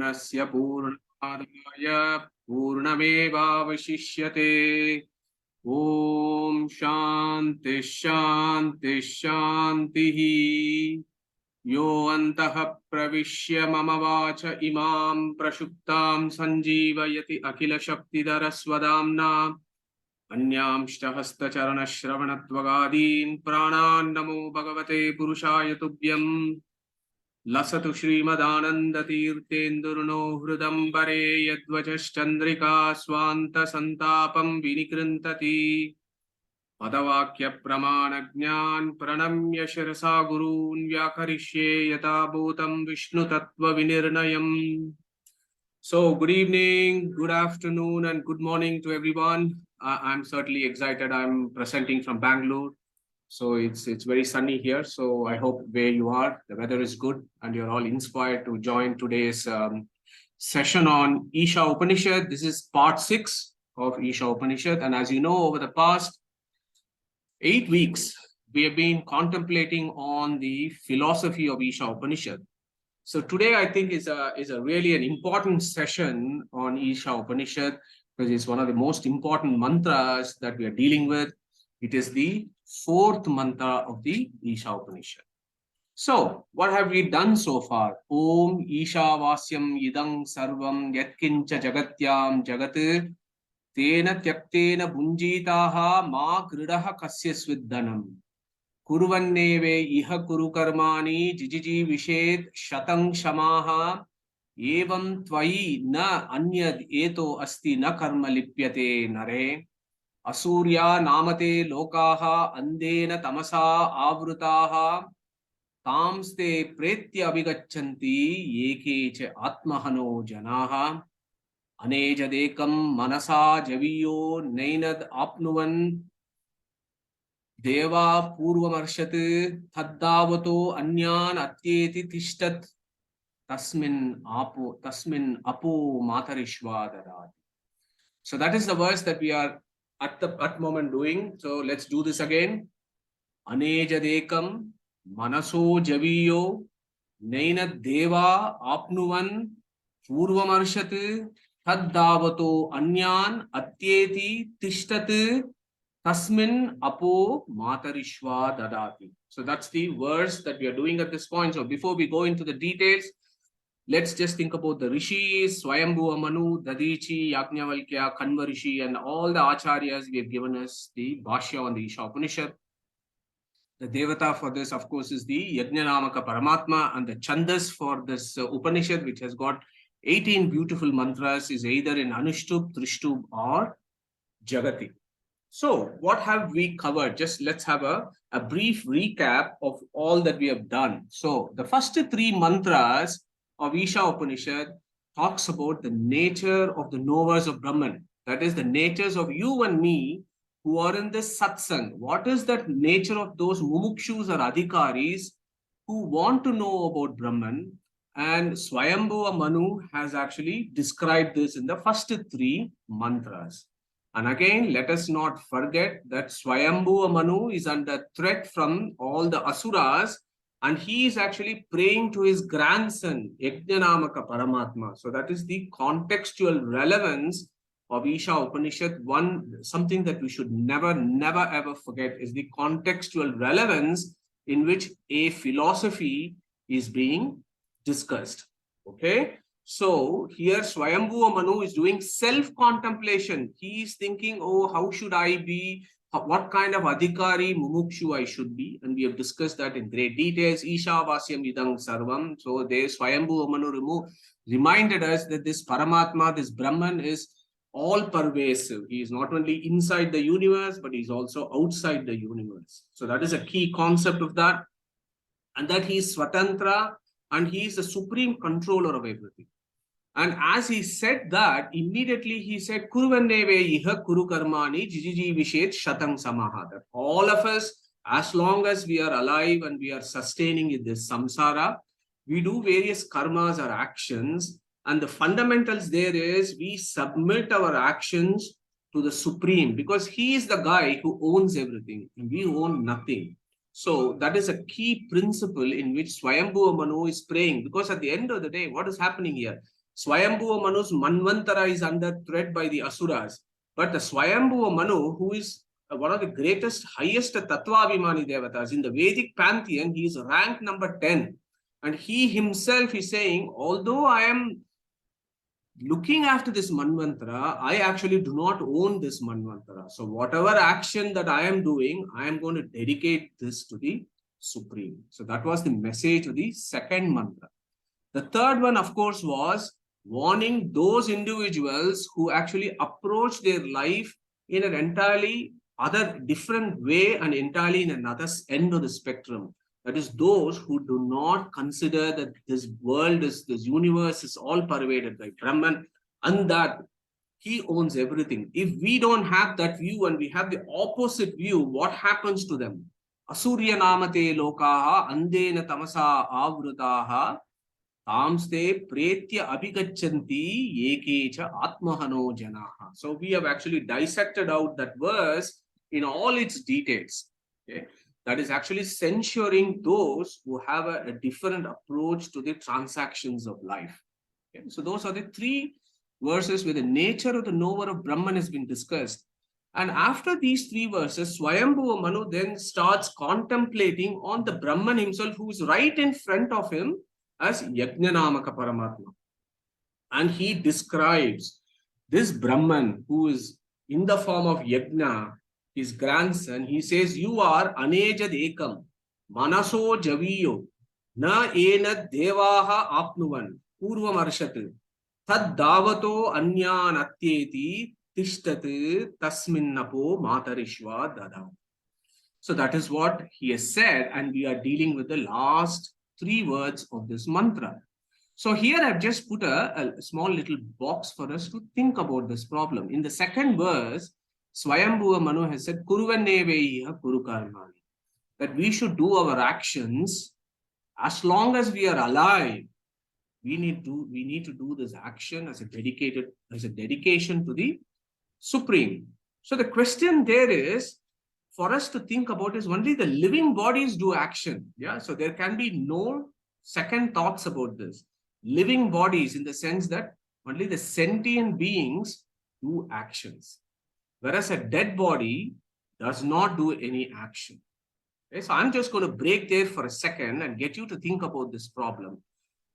पूर्णस्य पूर्णमादाय पूर्णमेवावशिष्यते। ॐ शान्ति शान्ति शान्तिः। यो अन्तः प्रविश्य मम वाच इमां प्रसुप्तां सञ्जीवयति अखिलशक्तिधरस्वधाम्ना अन्यांष्टहस्तचरणश्रवणत्वगादीन् प्राणान् नमो भगवते पुरुषाय तुभ्यम्। लसतु श्रीमदानन्दतीर्थेन्दुर्नो हृदम्बरे यद्वचश्चन्द्रिका स्वान्तसन्तापं विनिकृन्तति। पदवाक्यप्रमाणज्ञान् प्रणम्य शिरसा गुरून् व्याकरिष्ये यथाभूतं विष्णुतत्त्वविनिर्णयम्. So, good evening, good afternoon, and good morning to everyone. I'm certainly excited. I'm presenting from Bangalore. So it's very sunny here. So I hope where you are, the weather is good and you're all inspired to join today's session on Isha Upanishad. This is part 6 of Isha Upanishad. And as you know, over the past 8 weeks, we have been contemplating on the philosophy of Isha Upanishad. So today I think is a really an important session on Isha Upanishad because it's one of the most important mantras that we are dealing with. It is the 4th mantra of the Isha Upanishad. So what have we done so far? Om Ishavasyam idang sarvam yatkincha jagatyam jagat tena tyaktena bunjitaha ma kridaha kasyas viddhanam. Kurvanneve iha kuru karmani jijiji vishet shatang shamaha evam tvai na anyad eto asti na karma lipyate nare asurya namate lokaha andena tamasa avrutaha tamste pretya abhigachanti eke atmahano janaha anejadekam manasa javiyo nainad apnuvan Deva Purvamarshate Taddavato Anyan Atyeti Tishtat Tasmin Apo Matarishva Dadati. So that is the verse that we are at the moment doing. So let's do this again. Anejadekam Manaso Javiyo Naina Deva Apnuvan Purvamarshate Taddavato Anyan Atyeti Tishtat Tasmin Apo Matarishva Dadati. So that's the verse that we are doing at this point. So before we go into the details, let's just think about the Rishis, Svayambu, Manu, Dadichi, Yagnavalkya, Kanva Rishi, and all the Acharyas we have given us the Bhashya on the Isha Upanishad. The Devata for this, of course, is the Yajnanamaka Paramatma, and the Chandas for this Upanishad, which has got 18 beautiful mantras, is either in Anushtup, Trishtub, or Jagati. So what have we covered? Just let's have a brief recap of all that we have done. So the first 3 mantras of Isha Upanishad talks about the nature of the knowers of Brahman. That is the natures of you and me who are in this satsang. What is that nature of those mumukshus or adhikaris who want to know about Brahman? And Svayambu Manu has actually described this in the first 3 mantras. And again, let us not forget that Svayambu Manu is under threat from all the asuras, and he is actually praying to his grandson, Yajnanamaka Paramatma. So that is the contextual relevance of Isha Upanishad. Something that we should never ever forget is the contextual relevance in which a philosophy is being discussed. Okay? So here Svayambhu Manu is doing self-contemplation. He is thinking, oh, how should I be? What kind of adhikari, mumukshu I should be? And we have discussed that in great details. Ishavasyam idang sarvam. So there Svayambhu Manu reminded us that this Paramatma, this Brahman is all pervasive. He is not only inside the universe, but he is also outside the universe. So that is a key concept of that. And that he is Swatantra, and he is the supreme controller of everything. And as he said that, immediately he said, Kurvanneve iha kuru karmani jijiji vishet shatang samaha. That all of us, as long as we are alive and we are sustaining in this samsara, we do various karmas or actions. And the fundamentals there is we submit our actions to the Supreme because he is the guy who owns everything and we own nothing. So that is a key principle in which Swayambhu Manu is praying, because at the end of the day, what is happening here? Swayambu Manu's Manvantara is under threat by the Asuras. But the Swayambu Manu, who is one of the greatest, highest Tattvabhimani Devatas in the Vedic pantheon, he is ranked number 10. And he himself is saying, although I am looking after this Manvantara, I actually do not own this Manvantara. So whatever action that I am doing, I am going to dedicate this to the Supreme. So that was the message of the second mantra. The third one, of course, was warning those individuals who actually approach their life in an entirely other different way and entirely in another end of the spectrum. That is, those who do not consider that this world is, this universe is all pervaded by Brahman and that he owns everything. If we don't have that view and we have the opposite view, what happens to them? Asurya namate lokaha andena tamasa avrutaha tamste pretya abhigachanti ekecha atmahano janaha. So we have actually dissected out that verse in all its details. Okay? That is actually censuring those who have a different approach to the transactions of life. Okay? So those are the three verses where the nature of the knower of Brahman has been discussed. And after these three verses, Swayambhuva Manu then starts contemplating on the Brahman himself who is right in front of him as Yagnanamaka Paramatma. And he describes this Brahman who is in the form of Yagna, his grandson. He says, you are Anejad Ekam, Manaso Javiyo, Na Ena Devaha Apnuvan, Purvam Arshat, Tad Davato Anyan Atyeti, Tishtat Tasminnapo Matarishwa Dada. So that is what he has said, and we are dealing with the last three words of this mantra. So here I've just put a small little box for us to think about this problem. In the second verse, Swayambhuva Manu has said, Kuruvanneveya Kurukarmani, that we should do our actions as long as we are alive. We need to do this action as a dedication to the Supreme. So the question there is for us to think about is only the living bodies do action. Yeah, so there can be no second thoughts about this. Living bodies in the sense that only the sentient beings do actions, whereas a dead body does not do any action. Okay, so I'm just going to break there for a second and get you to think about this problem.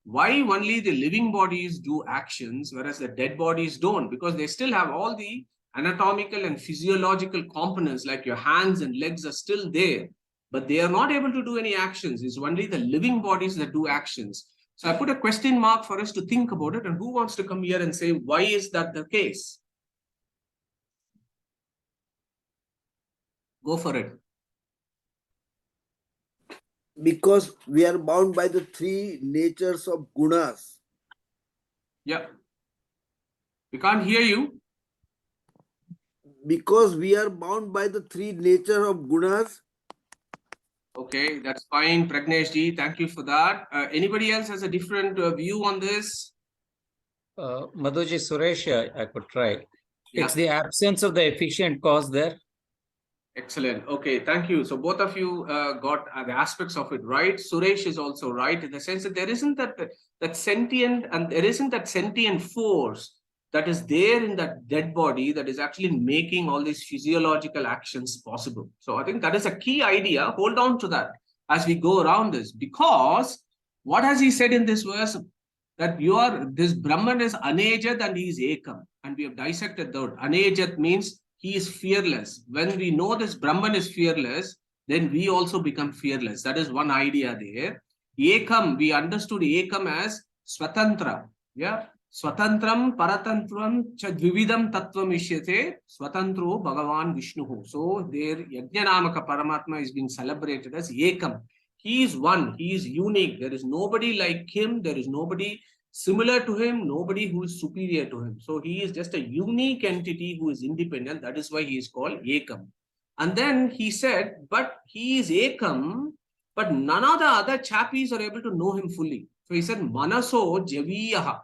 Why only the living bodies do actions, whereas the dead bodies don't? Because they still have all the anatomical and physiological components, like your hands and legs are still there, but they are not able to do any actions. It's only the living bodies that do actions. So I put a question mark for us to think about it. And who wants to come here and say, why is that the case? Go for it. Because we are bound by the three natures of gunas. Yeah. We can't hear you. Because we are bound by the three nature of gunas. Okay, that's fine, Pragnesh ji. Thank you for that. Anybody else has a different view on this? Madhuji, Suresh, I could try. Yeah. It's the absence of the efficient cause there. Excellent. Okay, thank you. So both of you got the aspects of it right. Suresh is also right in the sense that there isn't that sentient, and there isn't that sentient force that is there in that dead body that is actually making all these physiological actions possible. So I think that is a key idea. Hold on to that as we go around this, because what has he said in this verse? That this Brahman is Anejat and he is Ekam. And we have dissected that. Anejat means he is fearless. When we know this Brahman is fearless, then we also become fearless. That is one idea there. Ekam, we understood Ekam as Swatantra. Yeah. Swatantram paratantram cha dvividam tattvam ishyate swatantro Bhagavan Vishnuhu. So there Yajnanamaka Paramatma is being celebrated as Ekam. He is one, he is unique. There is nobody like him, there is nobody similar to him, nobody who is superior to him. So he is just a unique entity who is independent. That is why he is called Ekam. And then he said, but he is Ekam, but none of the other chappies are able to know him fully. So he said, Manaso Javiyaha.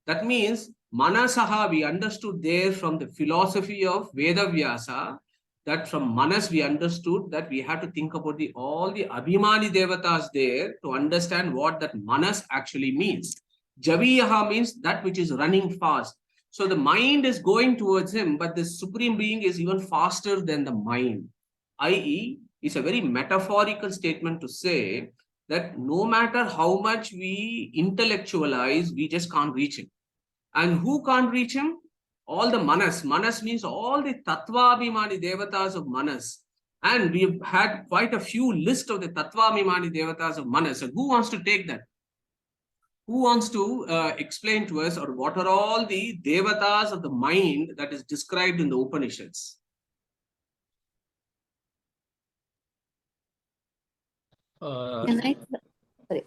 That means Manasaha, we understood there from the philosophy of Veda Vyasa, that from Manas we understood that we have to think about all the Abhimani Devatas there to understand what that Manas actually means. Javiyaha means that which is running fast. So the mind is going towards him, but the Supreme Being is even faster than the mind. I.e., it's a very metaphorical statement to say that no matter how much we intellectualize, we just can't reach him. And who can't reach him? All the manas. Manas means all the Tattvabhimani devatas of manas. And we've had quite a few lists of the Tattvabhimani devatas of manas. And who wants to take that? Who wants to explain to us, or what are all the devatas of the mind that is described in the Upanishads? Can I? Sorry.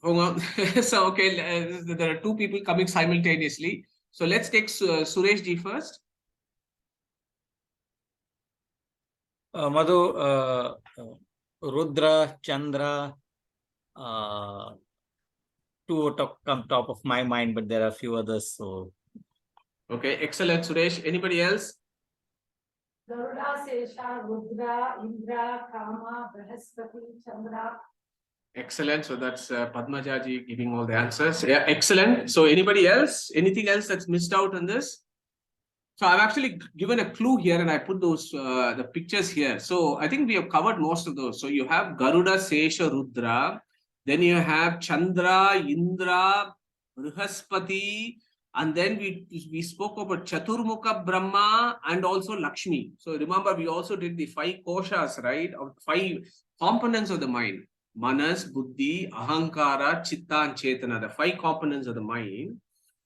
Hold on. So, okay, there are two people coming simultaneously. So let's take Suresh ji first. Madhu, Rudra, Chandra, two come top of my mind, but there are a few others. So, okay, excellent, Suresh. Anybody else? Garuda, Sesha, Rudra, Indra, Kama, Brahaspati, Chandra. Excellent. So that's Padmaja ji giving all the answers. Yeah, excellent. So anybody else? Anything else that's missed out on this? So I've actually given a clue here, and I put those the pictures here. So I think we have covered most of those. So you have Garuda, Sesha, Rudra. Then you have Chandra, Indra, Brihaspati, and then we spoke about Chaturmukha Brahma and also Lakshmi. So remember, we also did the 5 koshas, right? Or 5 components of the mind: Manas, Buddhi, Ahankara, Chitta, and Chetana. The 5 components of the mind.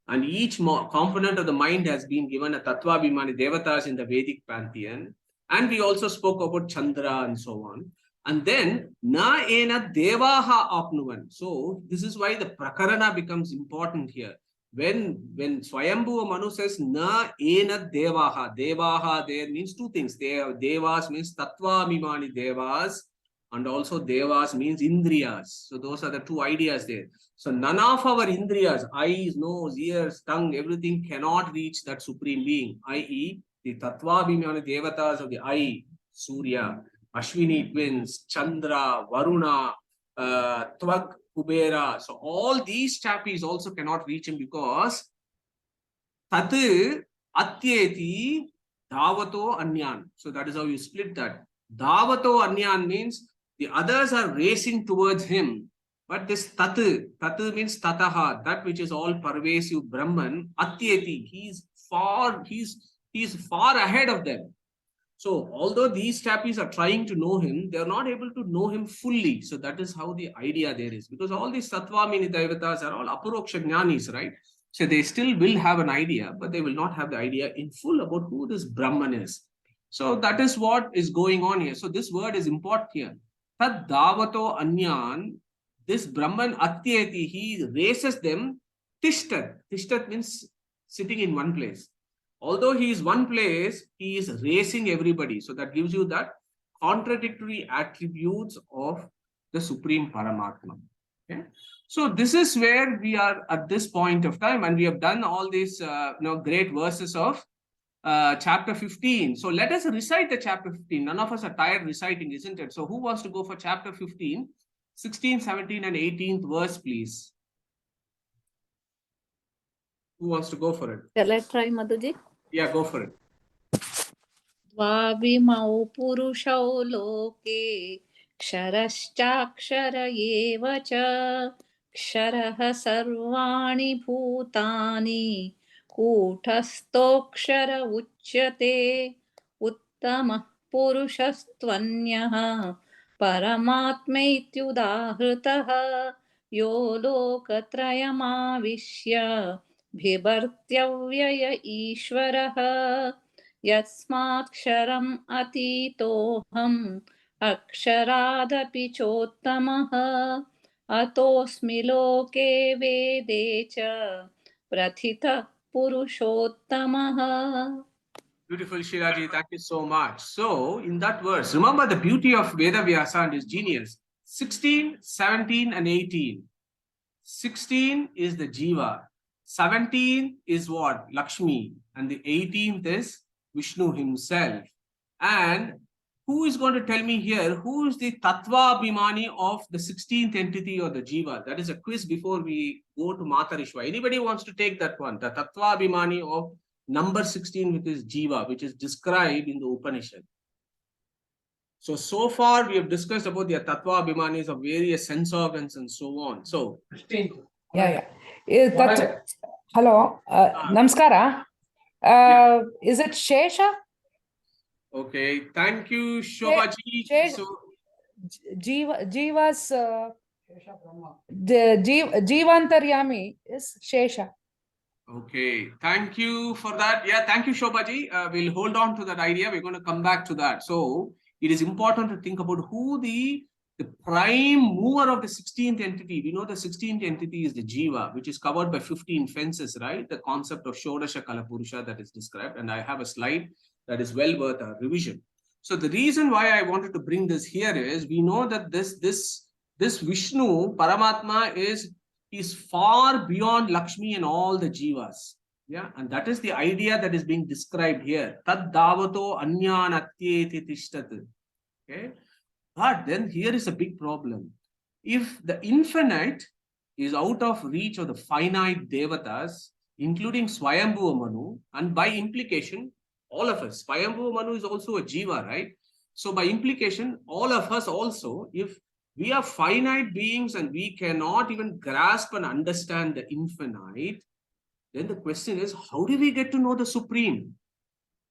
And each component of the mind has been given a Tattvabhimani devatas in the Vedic pantheon. And we also spoke about Chandra and so on. And then, na ena devaha apnuvan. So, this is why the prakarana becomes important here. When Svayambu or Manu says, na ena devaha there means 2 things. Devas means Tattvabhimani devas, and also devas means indriyas. So, those are the 2 ideas there. So none of our indriyas, eyes, nose, ears, tongue, everything cannot reach that Supreme Being, i.e. the Tattvabhimani devatas of the eye, Surya, Ashwini twins, Chandra, Varuna, Tvag, Kubera. So all these chappies also cannot reach him because Tat Atyeti Dhavato Anyan. So that is how you split that. Dhavato Anyan means the others are racing towards him. But this tatu means tataha, that which is all pervasive Brahman, atyeti, he's far ahead of them. So although these chappies are trying to know him, they are not able to know him fully. So that is how the idea there is. Because all these Tattvabhimani devatas are all aparoksha jnanis, right? So they still will have an idea, but they will not have the idea in full about who this Brahman is. So that is what is going on here. So this word is important here. Tad davato anyan. This Brahman Atyeti, he races them. Tishtat. Tishtat means sitting in one place. Although he is one place, he is racing everybody. So that gives you that contradictory attributes of the Supreme Paramatma. Okay? So this is where we are at this point of time, and we have done all these great verses of chapter 15. So let us recite the chapter 15. None of us are tired reciting, isn't it? So who wants to go for chapter 15? 16, 17, and 18th verse, please. Who wants to go for it? Shall I try, Madhuji? Yeah, go for it. Dvavimau purushau loke ksharaschaksara eva cha ksharah sarvani bhutani kutastokshara uchyate uttamah purushastvanyah paramatmaityudahritah yo lokatrayamavishya bhibartyavyaya ishvarah यस्माक्षरम् अतीतोऽहम् अक्षरादपि चोत्तमः अतोऽस्मि लोके वेदे च प्रथितः पुरुषोत्तमः. Beautiful, Shiraji. Thank you so much. So, in that verse, remember the beauty of Veda Vyasa and his genius. 16, 17, and 18. 16 is the Jiva. 17 is what? Lakshmi. And the 18th is Vishnu himself. And who is going to tell me here who is the Tattva Abhimani of the 16th entity or the Jiva? That is a quiz before we go to Matarishwa. Anybody wants to take that one? The Tattva Abhimani of number 16, which is Jiva, which is described in the Upanishad. So far we have discussed about the Tattva Abhimanis of various sense organs and so on. So, Yeah. Hello. Namaskara. Is it Shesha? okay, thank you, Shobhaji. So, Jiva's Jivantaryami is Shesha. okay, thank you for that. Yeah, thank you, Shobhaji. We'll hold on to that idea. We're going to come back to that. So, it is important to think about who the prime mover of the 16th entity. We know the 16th entity is the Jiva, which is covered by 15 fences, right? The concept of Shodasha Kalapurusha that is described. And I have a slide that is well worth a revision. So the reason why I wanted to bring this here is we know that this Vishnu, Paramatma, is far beyond Lakshmi and all the Jivas. Yeah, and that is the idea that is being described here. Tad davato anyan atyeti tishtat. Okay. But then here is a big problem. If the infinite is out of reach of the finite devatas, including Svayambu Manu, and by implication, all of us, Svayambu Manu is also a Jiva, right? So by implication, all of us also, if we are finite beings and we cannot even grasp and understand the infinite, then the question is, how do we get to know the Supreme?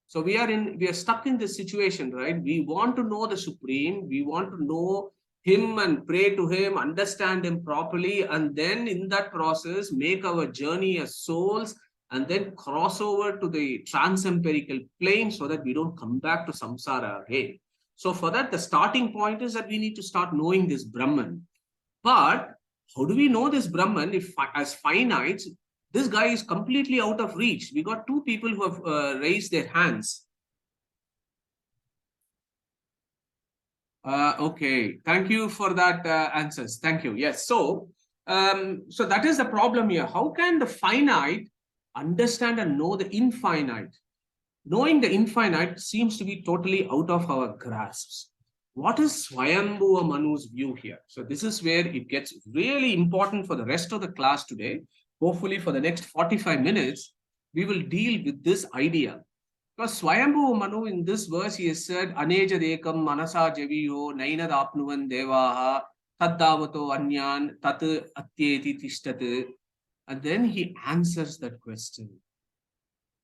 So we are stuck in this situation, right? We want to know the Supreme, we want to know Him and pray to Him, understand Him properly, and then in that process, make our journey as souls, and then cross over to the trans-empirical plane so that we don't come back to samsara again. So for that, the starting point is that we need to start knowing this Brahman. But how do we know this Brahman if as finites, this guy is completely out of reach? We got two people who have raised their hands. Okay, thank you for that answers. Thank you. Yes, so that is the problem here. How can the finite understand and know the infinite? Knowing the infinite seems to be totally out of our grasps. What is Svayambu Manu's view here? So this is where it gets really important for the rest of the class today. Hopefully for the next 45 minutes, we will deal with this idea. Because Svayambu Manu in this verse, he has said, Aneja dekam manasa javiyo nainad apnuvan devaha taddavato anyan tat atyeti tishtat. And then he answers that question.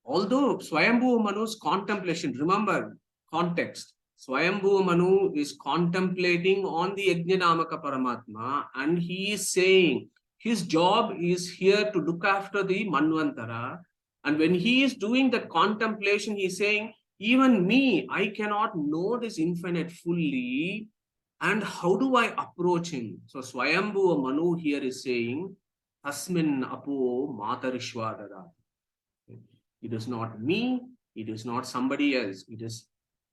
Although Svayambu Manu's contemplation, remember context, Svayambu Manu is contemplating on the Yajnanamaka Paramatma, and he is saying his job is here to look after the Manvantara. And when he is doing that contemplation, he is saying, even me, I cannot know this infinite fully. And how do I approach him? So Svayambu Manu here is saying, Tasmin apo matarishwa dadati. It is not me, it is not somebody else. It is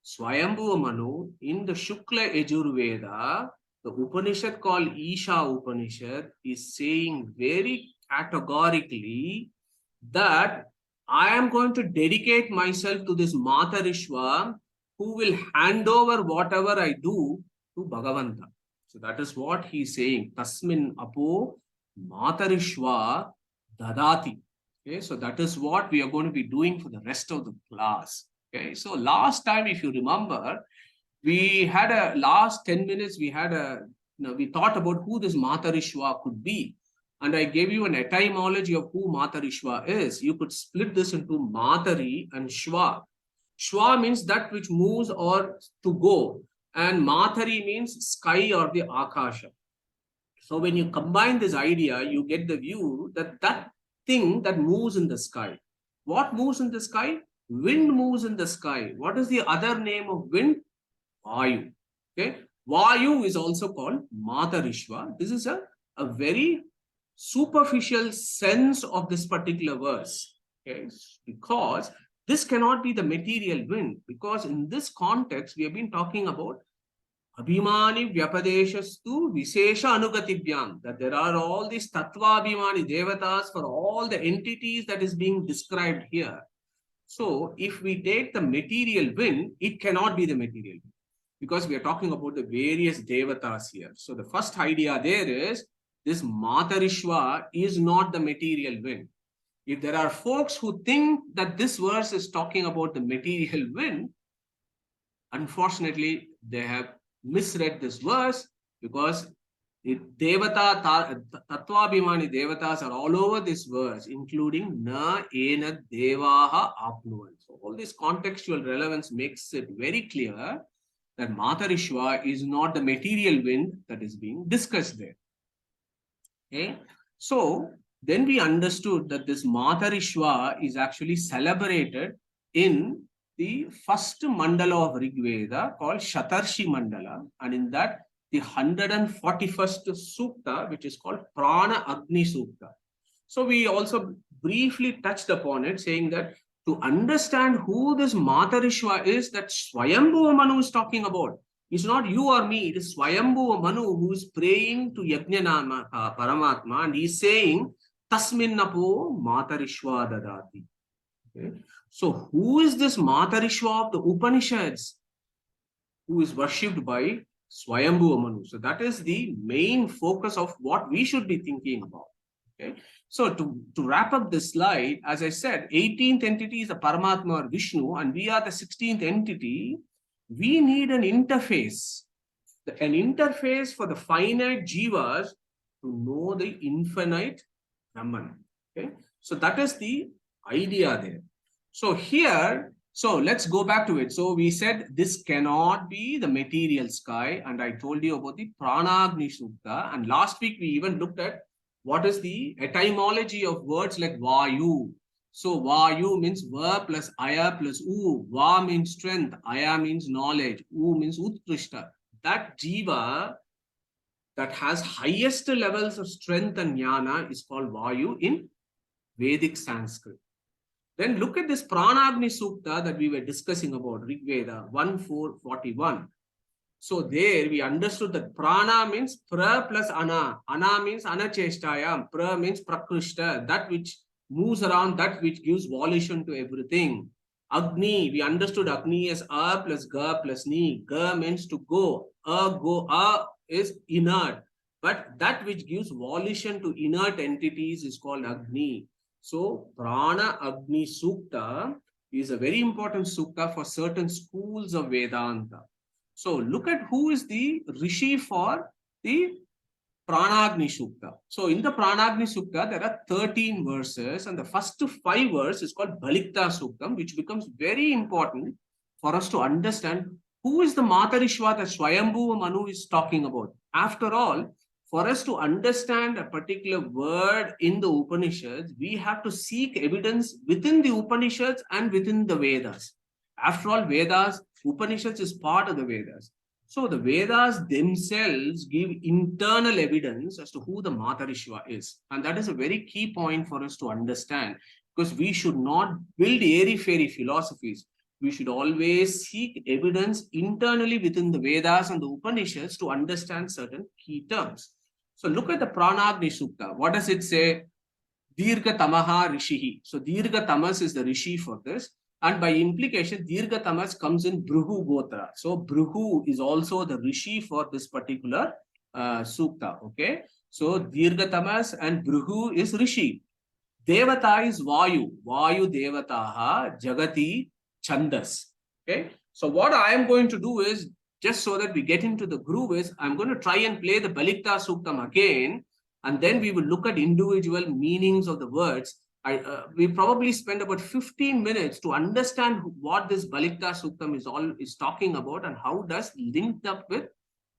Svayambu Manu in the Shukla Yajur Veda, the Upanishad called Isha Upanishad is saying very categorically that I am going to dedicate myself to this Matarishwa who will hand over whatever I do to Bhagavanta. So that is what he is saying. Tasmin apo Matarishwa dadati. Okay, so that is what we are going to be doing for the rest of the class. Okay, so last time, if you remember, we had last 10 minutes, we thought about who this Matarishwa could be. And I gave you an etymology of who Matarishwa is. You could split this into Matari and Shwa. Shwa means that which moves or to go. And Matari means sky or the Akasha. So when you combine this idea, you get the view that thing that moves in the sky. What moves in the sky? Wind moves in the sky. What is the other name of wind? Vayu. Okay. Vayu is also called Matarishwa. This is a very superficial sense of this particular verse. Okay. Because this cannot be the material wind. Because in this context, we have been talking about Abhimani Vyapadeshastu Visesha Anugatibhyam, that there are all these Tattva Abhimani Devatas for all the entities that is being described here. So if we take the material wind, it cannot be the material wind. because we are talking about the various devatas here. So the first idea there is this Matarishva is not the material wind. If there are folks who think that this verse is talking about the material wind, unfortunately, they have misread this verse, because the Devata, Tattvabhimani Devatas are all over this verse, including Na Ena Devaha Apnuvan. So all this contextual relevance makes it very clear that Matarishva is not the material wind that is being discussed there. Okay, so then we understood that this Matarishva is actually celebrated in the first mandala of Rig Veda called Shatarshi Mandala, and in that the 141st Sukta, which is called Prana Agni Sukta. So we also briefly touched upon it, saying that to understand who this Matarishva is that Svayambu Manu is talking about, it's not you or me, it is Svayambu Manu who is praying to Yagna Paramatma, and he is saying, Tasminnapo Matarishva Dadati. Okay. So who is this Matarishva of the Upanishads, who is worshipped by Svayambu Manu? So that is the main focus of what we should be thinking about. Okay. So to wrap up this slide, as I said, 18th entity is the Paramatma or Vishnu, and we are the 16th entity. We need an interface for the finite jivas to know the infinite Brahman. Okay. So that is the idea there. So here, so let's go back to it. So we said this cannot be the material sky, and I told you about the Pranagni Sukta, and last week we even looked at what is the etymology of words like Vayu. So Vayu means Va plus Aya plus U. Va means strength, Aya means knowledge, U means Utkrishta. That jiva that has highest levels of strength and jnana is called Vayu in Vedic Sanskrit. Then look at this Pranagni Sukta that we were discussing about, Rig Veda 1.4.41. So there we understood that prana means pra plus ana. Ana means anacheshtayam. Pra means prakrishta, that which moves around, that which gives volition to everything. Agni, we understood Agni as a plus ga plus ni. Ga means to go. A is inert. But that which gives volition to inert entities is called Agni. So Prana Agni Sukta is a very important sukta for certain schools of Vedanta. So look at who is the Rishi for the Pranagni Sukta. So in the Pranagni Sukta, there are 13 verses, and the first 5 verses is called Balikta Suktam, which becomes very important for us to understand who is the Matarishva that Svayambhu Manu is talking about. After all, for us to understand a particular word in the Upanishads, we have to seek evidence within the Upanishads and within the Vedas. After all, Vedas, Upanishads is part of the Vedas. So the Vedas themselves give internal evidence as to who the Matarishva is. And that is a very key point for us to understand, because we should not build airy-fairy philosophies. We should always seek evidence internally within the Vedas and the Upanishads to understand certain key terms. So look at the Pranagni Sukta. What does it say? Dirgha Tamaha Rishihi. So Dirgha Tamas is the Rishi for this. And by implication, Dirgha Tamas comes in Bruhu Gotra. So Bruhu is also the Rishi for this particular Sukta. Okay. So Dirgha Tamas and Bruhu is Rishi. Devata is Vayu. Vayu Devataha Jagati Chandas. Okay. So what I am going to do is, just so that we get into the groove, is I'm going to try and play the Balikta Suktam again, and then we will look at individual meanings of the words. We probably spend about 15 minutes to understand what this Balikta Suktam is talking about and how does linked up with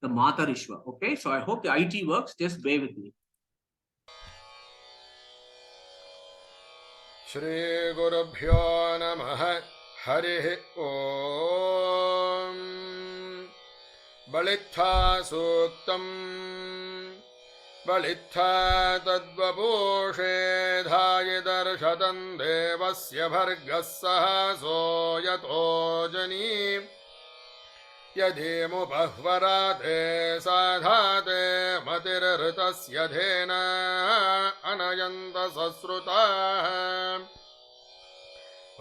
the Matarishva. Okay, so I hope the IT works. Just bear with me. Shri Gurubhyo Namaha Harihi Om Balitha Suktam Balitha Tadvapushe Dhaye Darshatan Devasya Bhargassaha Soyato Jani Yadhimu Bahvarate Sadhate Matirritasya Dhena Anayanta Sasruta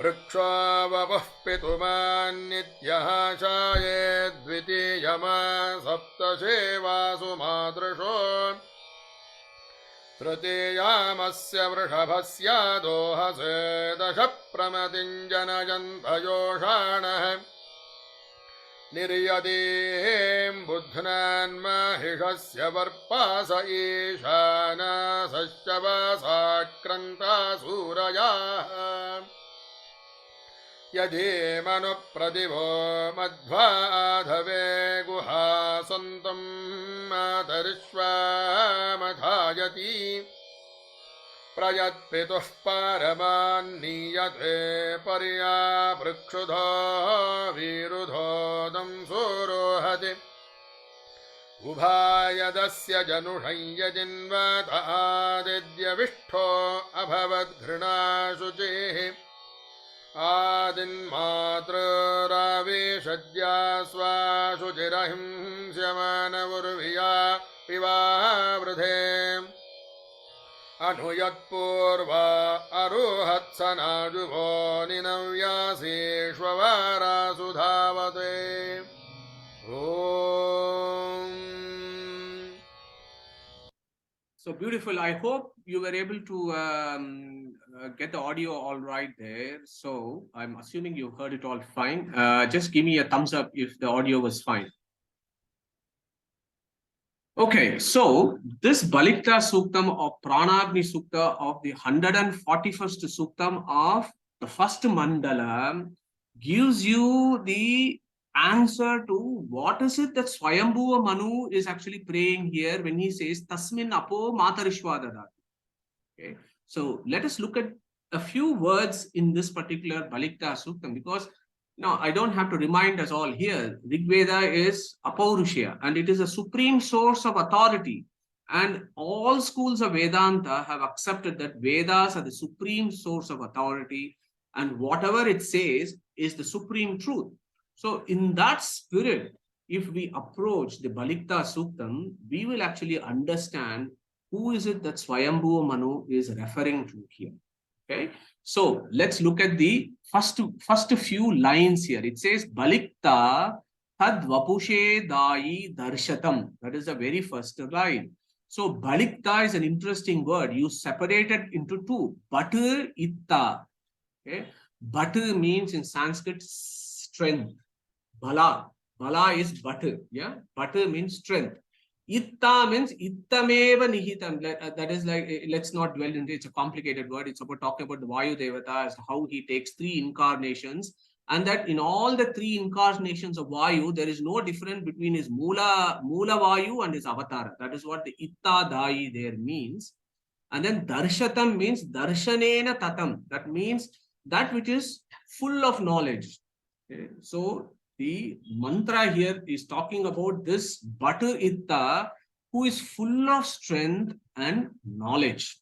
वृक्षो वपुः पितुमान्नित्यः शाये द्वितीयमा सप्तशेवासु मादृशो तृतीयामस्य वृषभस्य दोहसे दश प्रमतिञ्जनयन्तयोषाणः निर्यदीं बुध्नान्माहिषस्य वर्पास ईशानासश्च वासाक्रन्ता सूरयाः यदि मनुप्रदिवो मध्वाधवे गुहा सन्तं मातरिश्वामथायति प्रयत्पितुः पारमान्नीयते पर्यापृक्षुधो वीरुधोदं सुरोहति उभायदस्य जनुषं यजिन्वत आदिद्यविष्ठो अभवद्घृणाशुचिः आदिन्मातृरावेशद्या स्वाशुचिरहिंस्यमानवुर्विया पिवावृधे अनुयत्पूर्वा अरोहत्सनाजुभो निनव्यासेष्ववारासु धावते ॐ So beautiful. I hope you were able to get the audio all right there. So I'm assuming you heard it all fine. Just give me a thumbs up if the audio was fine. Okay, so this Balikta Suktam of Pranagni Sukta of the 141st Suktam of the first mandala gives you the answer to what is it that Svayambu Manu is actually praying here when he says Tasmin Apo Matarishva Dadati. Okay, so let us look at a few words in this particular Balikta Suktam, because now I don't have to remind us all here. Rig Veda is Apaurushya and it is a supreme source of authority. And all schools of Vedanta have accepted that Vedas are the supreme source of authority, and whatever it says is the supreme truth. So in that spirit, if we approach the Balikta Suktam, we will actually understand who is it that Svayambu Manu is referring to here. Okay, so let's look at the first few lines here. It says Balikta tad vapushe dayi darshatam. That is the very first line. So Balikta is an interesting word. You separate it into two. Batu itta. Okay, Batu means in Sanskrit strength. Bala. Bala is Batu. Yeah, Batu means strength. Itta means ittameva nihitam. That is like, let's not dwell into it. It's a complicated word. It's about talking about the Vayu Devata, as how he takes 3 incarnations, and that in all the 3 incarnations of Vayu, there is no difference between his Mula Vayu and his Avatara. That is what the Itta Dayi there means. And then Darshatam means Darshanena Tatam. That means that which is full of knowledge. Okay. So the mantra here is talking about this Batu Itta, who is full of strength and knowledge.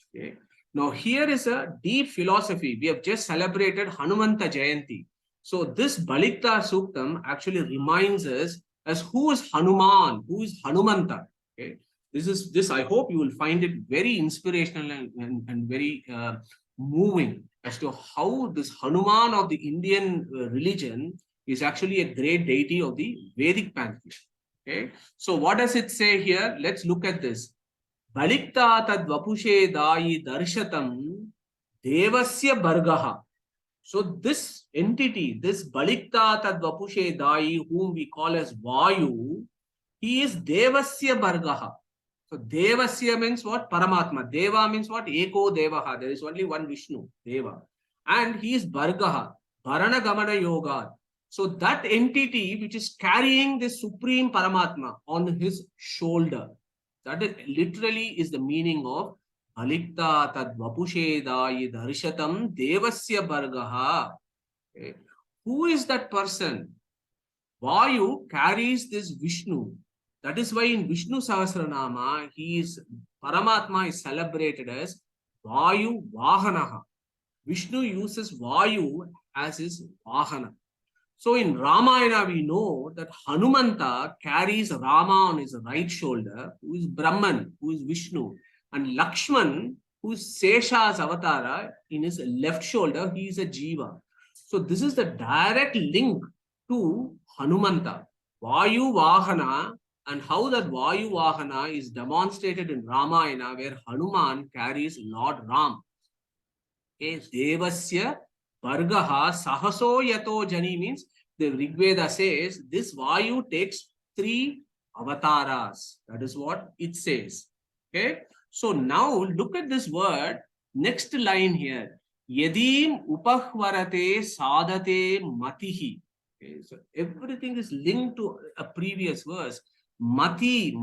Okay. Now here is a deep philosophy. We have just celebrated Hanumanta Jayanti. So this Balikta Suktam actually reminds us as who is Hanuman, who is Hanumanta. Okay. This I hope you will find it very inspirational and very moving as to how this Hanuman of the Indian religion is actually a great deity of the Vedic pantheon. Okay, so what does it say here? Let's look at this. Balikta tad vapushe dayi darshatam devasya bargaha. So this entity, this Balikta tad vapushe dayi, whom we call as Vayu, he is devasya bargaha. So devasya means what? Paramatma. Deva means what? Eko devaha. There is only one Vishnu, Deva. And he is bargaha, Varana Gamana Yoga. So that entity which is carrying the supreme Paramatma on his shoulder, that is literally is the meaning of Balikta tad vapushe dayi darshatam devasya bargaha. Okay. Who is that person? Vayu carries this Vishnu. That is why in Vishnu Sahasranama, Paramatma is celebrated as Vayu Vahanaha. Vishnu uses Vayu as his Vahana. So in Ramayana, we know that Hanumanta carries Rama on his right shoulder, who is Brahman, who is Vishnu. And Lakshman who's Sesha's avatara, in his left shoulder, he is a Jiva. So this is the direct link to Hanumanta. Vayu Vahana, and how that Vayu Vahana is demonstrated in Ramayana, where Hanuman carries Lord Ram. Okay, Devasya Vargaha Sahaso Yato Jani means the Rigveda says this Vayu takes 3 avatars. That is what it says. Okay, so now look at this word, next line here. Yadim upahvarate sadate matihi. Okay, so everything is linked to a previous verse. Mati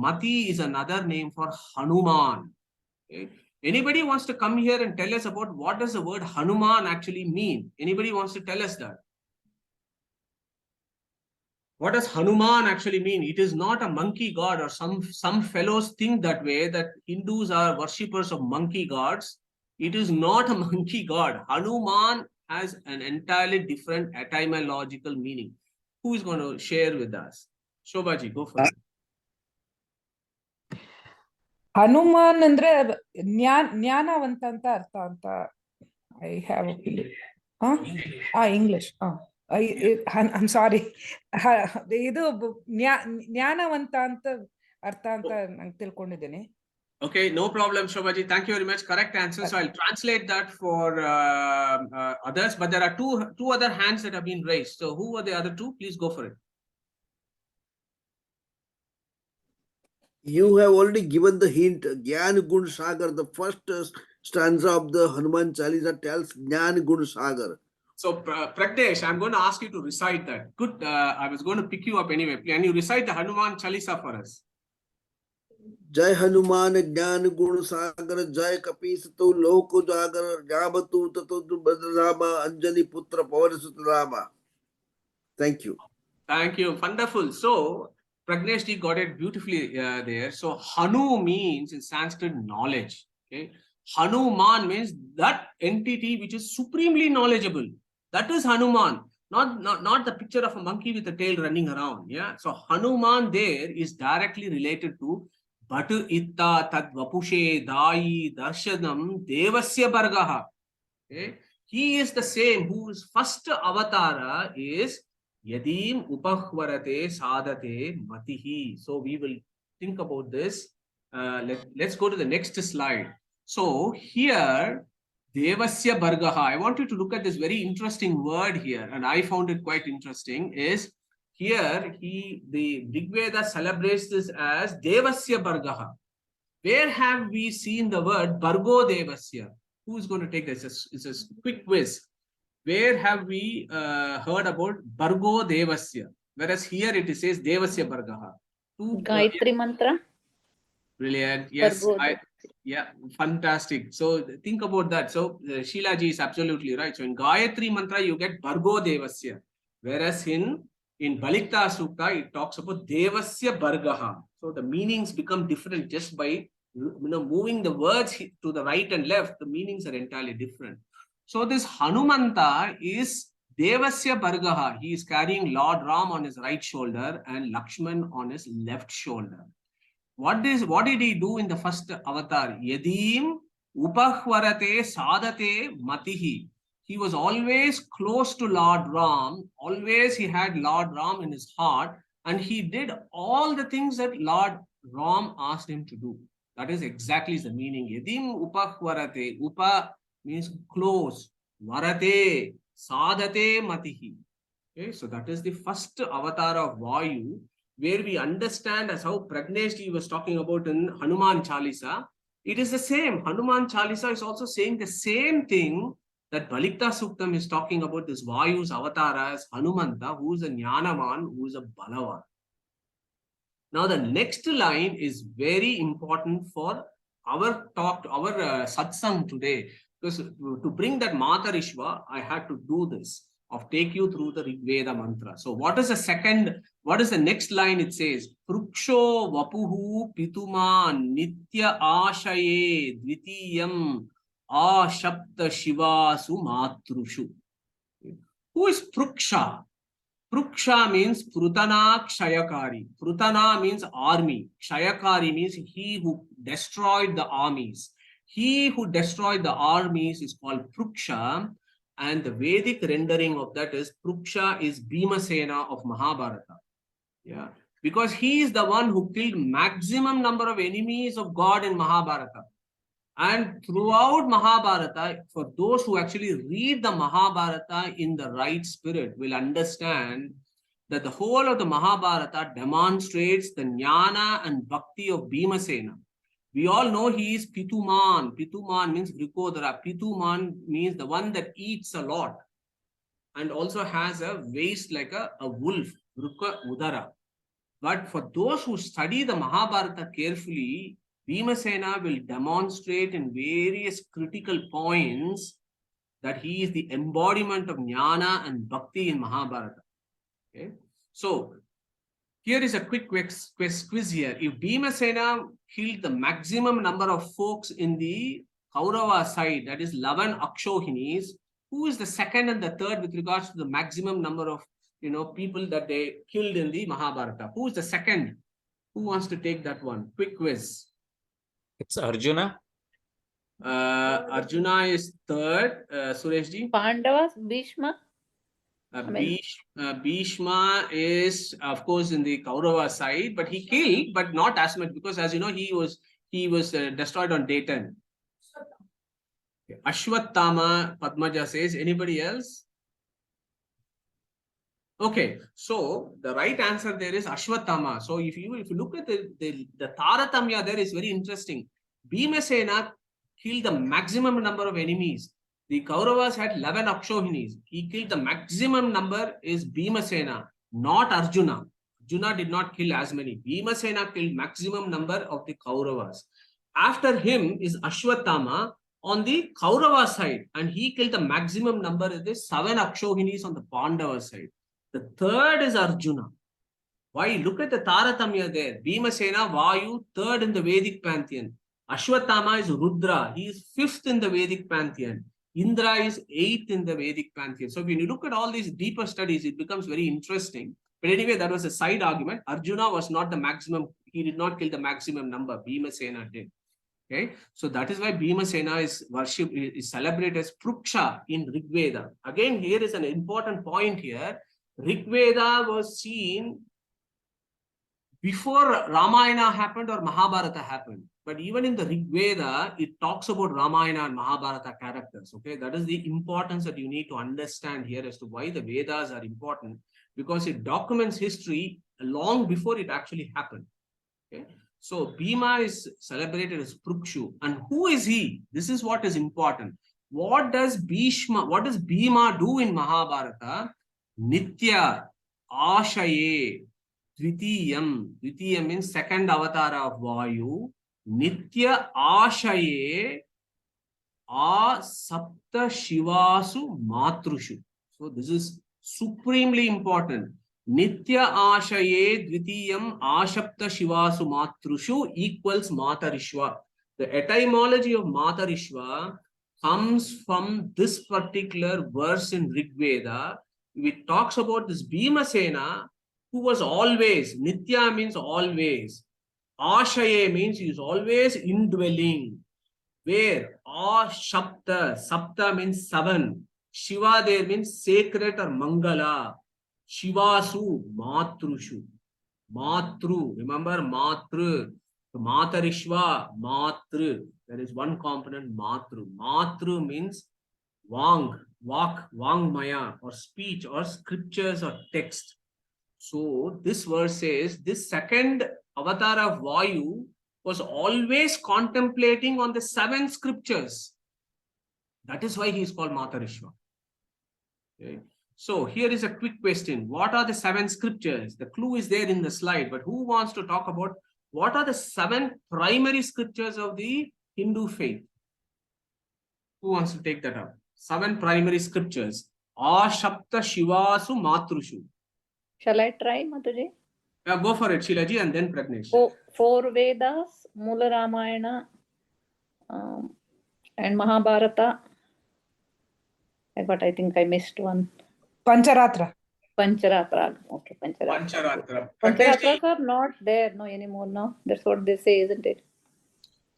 is another name for Hanuman. Okay. Anybody wants to come here and tell us about what does the word Hanuman actually mean? Anybody wants to tell us that? What does Hanuman actually mean? It is not a monkey god, or some fellows think that way, that Hindus are worshippers of monkey gods. It is not a monkey god. Hanuman has an entirely different etymological meaning. Who is going to share with us? Shobhaji, go for it. Hanuman ಅಂದ್ರೆ ಜ್ಞಾನವಂತ ಅಂತ ಅರ್ಥ ಅಂತ I have English I'm sorry ಇದು ಜ್ಞಾನವಂತ ಅಂತ ಅರ್ಥ ಅಂತ ನಂಗೆ ತಿಳ್ಕೊಂಡಿದ್ದೀನಿ. Okay, no problem, Shobhaji. Thank you very much. Correct answer. So I'll translate that for others. But there are two other hands that have been raised. So who are the other two? Please go for it. You have already given the hint. Gyan Gun Sagar, the first stanza of the Hanuman Chalisa tells Gyan Gun Sagar. So Pragdesh, I'm going to ask you to recite that. Good. I was going to pick you up anyway. Can you recite the Hanuman Chalisa for us? Jai Hanuman Gyan Gun Sagar, Jai Kapis Tu Loko Jagar, Jabatu Tatu Badrama, Anjali Putra Pavarasutrama. Thank you. Thank you. Wonderful. So Pragnesh ji got it beautifully there. So Hanu means in Sanskrit knowledge. Okay. Hanuman means that entity which is supremely knowledgeable. That is Hanuman. Not the picture of a monkey with a tail running around. Yeah. So Hanuman there is directly related to Batu Itta Tad Vapushe Dai Darshanam Devasya Bargaha. Okay. He is the same whose first avatara is Yadim upahvarate sadate matihi. So we will think about this. Let's go to the next slide. So here, Devasya Bargaha. I want you to look at this very interesting word here, and I found it quite interesting. Is here the Rigveda celebrates this as Devasya Bargaha. Where have we seen the word Bargo Devasya? Who is going to take this? It's a quick quiz. Where have we heard about Bargo Devasya? Whereas here it says Devasya Bargaha. Gayatri mantra. Brilliant. Yes. Yeah, fantastic. So think about that. So Sheila ji is absolutely right. So in Gayatri mantra you get Bargo Devasya. Whereas in Balikta Sukta it talks about Devasya Bargaha. So the meanings become different just by moving the words to the right and left. The meanings are entirely different. So this Hanumanta is Devasya Bargaha. He is carrying Lord Ram on his right shoulder and Lakshman on his left shoulder. What did he do in the first avatar? Yadim upahvarate sadate matihi. He was always close to Lord Ram. Always he had Lord Ram in his heart, and he did all the things that Lord Ram asked him to do. That is exactly the meaning. Yadim upahvarate. Upa means close. Varate, sadate matihi. Okay, so that is the first avatar of Vayu, where we understand as how Pragnesh ji was talking about in Hanuman Chalisa. It is the same. Hanuman Chalisa is also saying the same thing that Balikta Suktam is talking about, this Vayu's avatar as Hanumanta, who is a Jnanavan, who is a Balavan. Now the next line is very important for our talk, our satsang today. Because to bring that Matarishva, I had to do this, of take you through the Rigveda mantra. So what is the next line? It says, Pruksho Vapuhu Pituma Nitya Ashaye Dvitiyam Ashapta Shivasu Matrushu. Who is Pruksha? Pruksha means Prutana Kshayakari. Prutana means army. Kshayakari means he who destroyed the armies. He who destroyed the armies is called Pruksha, and the Vedic rendering of that is Pruksha is Bhimasena of Mahabharata. Yeah, because he is the one who killed maximum number of enemies of God in Mahabharata. And throughout Mahabharata, for those who actually read the Mahabharata in the right spirit, will understand that the whole of the Mahabharata demonstrates the jnana and bhakti of Bhimasena. We all know he is Pituman. Pituman means Vrikodara. Pituman means the one that eats a lot and also has a waist like a wolf, Vruka Udara. But for those who study the Mahabharata carefully, Bhimasena will demonstrate in various critical points that he is the embodiment of jnana and bhakti in Mahabharata. Okay, so here is a quick quiz here. If Bhimasena killed the maximum number of folks in the Kaurava side, that is 11 Akshohinis, who is the second and the third with regards to the maximum number of people that they killed in the Mahabharata? Who is the second? Who wants to take that one? Quick quiz. It's Arjuna. Arjuna is third. Sureshji? Pandavas, Bhishma. Bhishma is, of course, in the Kaurava side, but he killed, but not as much, because as you know, he was destroyed on day 10. Ashwattama, Padmaja says. Anybody else? Okay, so the right answer there is Ashwattama. So if you look at the Taratamya there is very interesting. Bhimasena killed the maximum number of enemies. The Kauravas had 11 Akshohinis. He killed the maximum number is Bhimasena, not Arjuna. Arjuna did not kill as many. Bhimasena killed maximum number of the Kauravas. After him is Ashwattama on the Kaurava side, and he killed the maximum number of the 7 Akshohinis on the Pandava side. The third is Arjuna. Why? Look at the Taratamya there. Bhimasena, Vayu, third in the Vedic pantheon. Ashwattama is Rudra. He is fifth in the Vedic pantheon. Indra is eighth in the Vedic pantheon. So when you look at all these deeper studies, it becomes very interesting. But anyway, that was a side argument. Arjuna was not the maximum. He did not kill the maximum number. Bhimasena did. Okay, so that is why Bhimasena is worshipped, is celebrated as Pruksha in Rig Veda. Again, here is an important point here. Rig Veda was seen before Ramayana happened or Mahabharata happened. But even in the Rig Veda, it talks about Ramayana and Mahabharata characters. Okay, that is the importance that you need to understand here as to why the Vedas are important, because it documents history long before it actually happened. Okay, so Bhima is celebrated as Prukshu. And who is he? This is what is important. What does Bhima do in Mahabharata? Nitya, Ashaye, Dvitiyam. Dvitiyam means second avatara of Vayu. Nitya Ashaye Asapta Shivasu Matrushu. So this is supremely important. Nitya Ashaye Dvitiyam Ashapta Shivasu Matrushu equals Matarishva. The etymology of Matarishva comes from this particular verse in Rig Veda. It talks about this Bhimasena, who was always, Nitya means always. Ashaye means he is always indwelling. Where? Ashapta. Sapta means 7. Shiva there means sacred or Mangala. Shivasu, Matrushu. Matru. Remember Matru. Matarishva, Matru. There is one component, Matru. Matru means Vang, Vak, Vangmaya, or speech, or scriptures, or text. So this verse says this second avatar of Vayu was always contemplating on the 7 scriptures. That is why he is called Matarishva. Okay. So here is a quick question. What are the 7 scriptures? The clue is there in the slide, but who wants to talk about what are the 7 primary scriptures of the Hindu faith? Who wants to take that up? 7 primary scriptures. Ashapta Shivasu Matrushu. Shall I try, Mataji? Go for it, Shilaji, and then Pragnesh. 4 Vedas, Mula Ramayana, and Mahabharata. But I think I missed one. Pancharatra. Pancharatra. Okay, Pancharatra. Pancharatras are not there no anymore now. That's what they say, isn't it?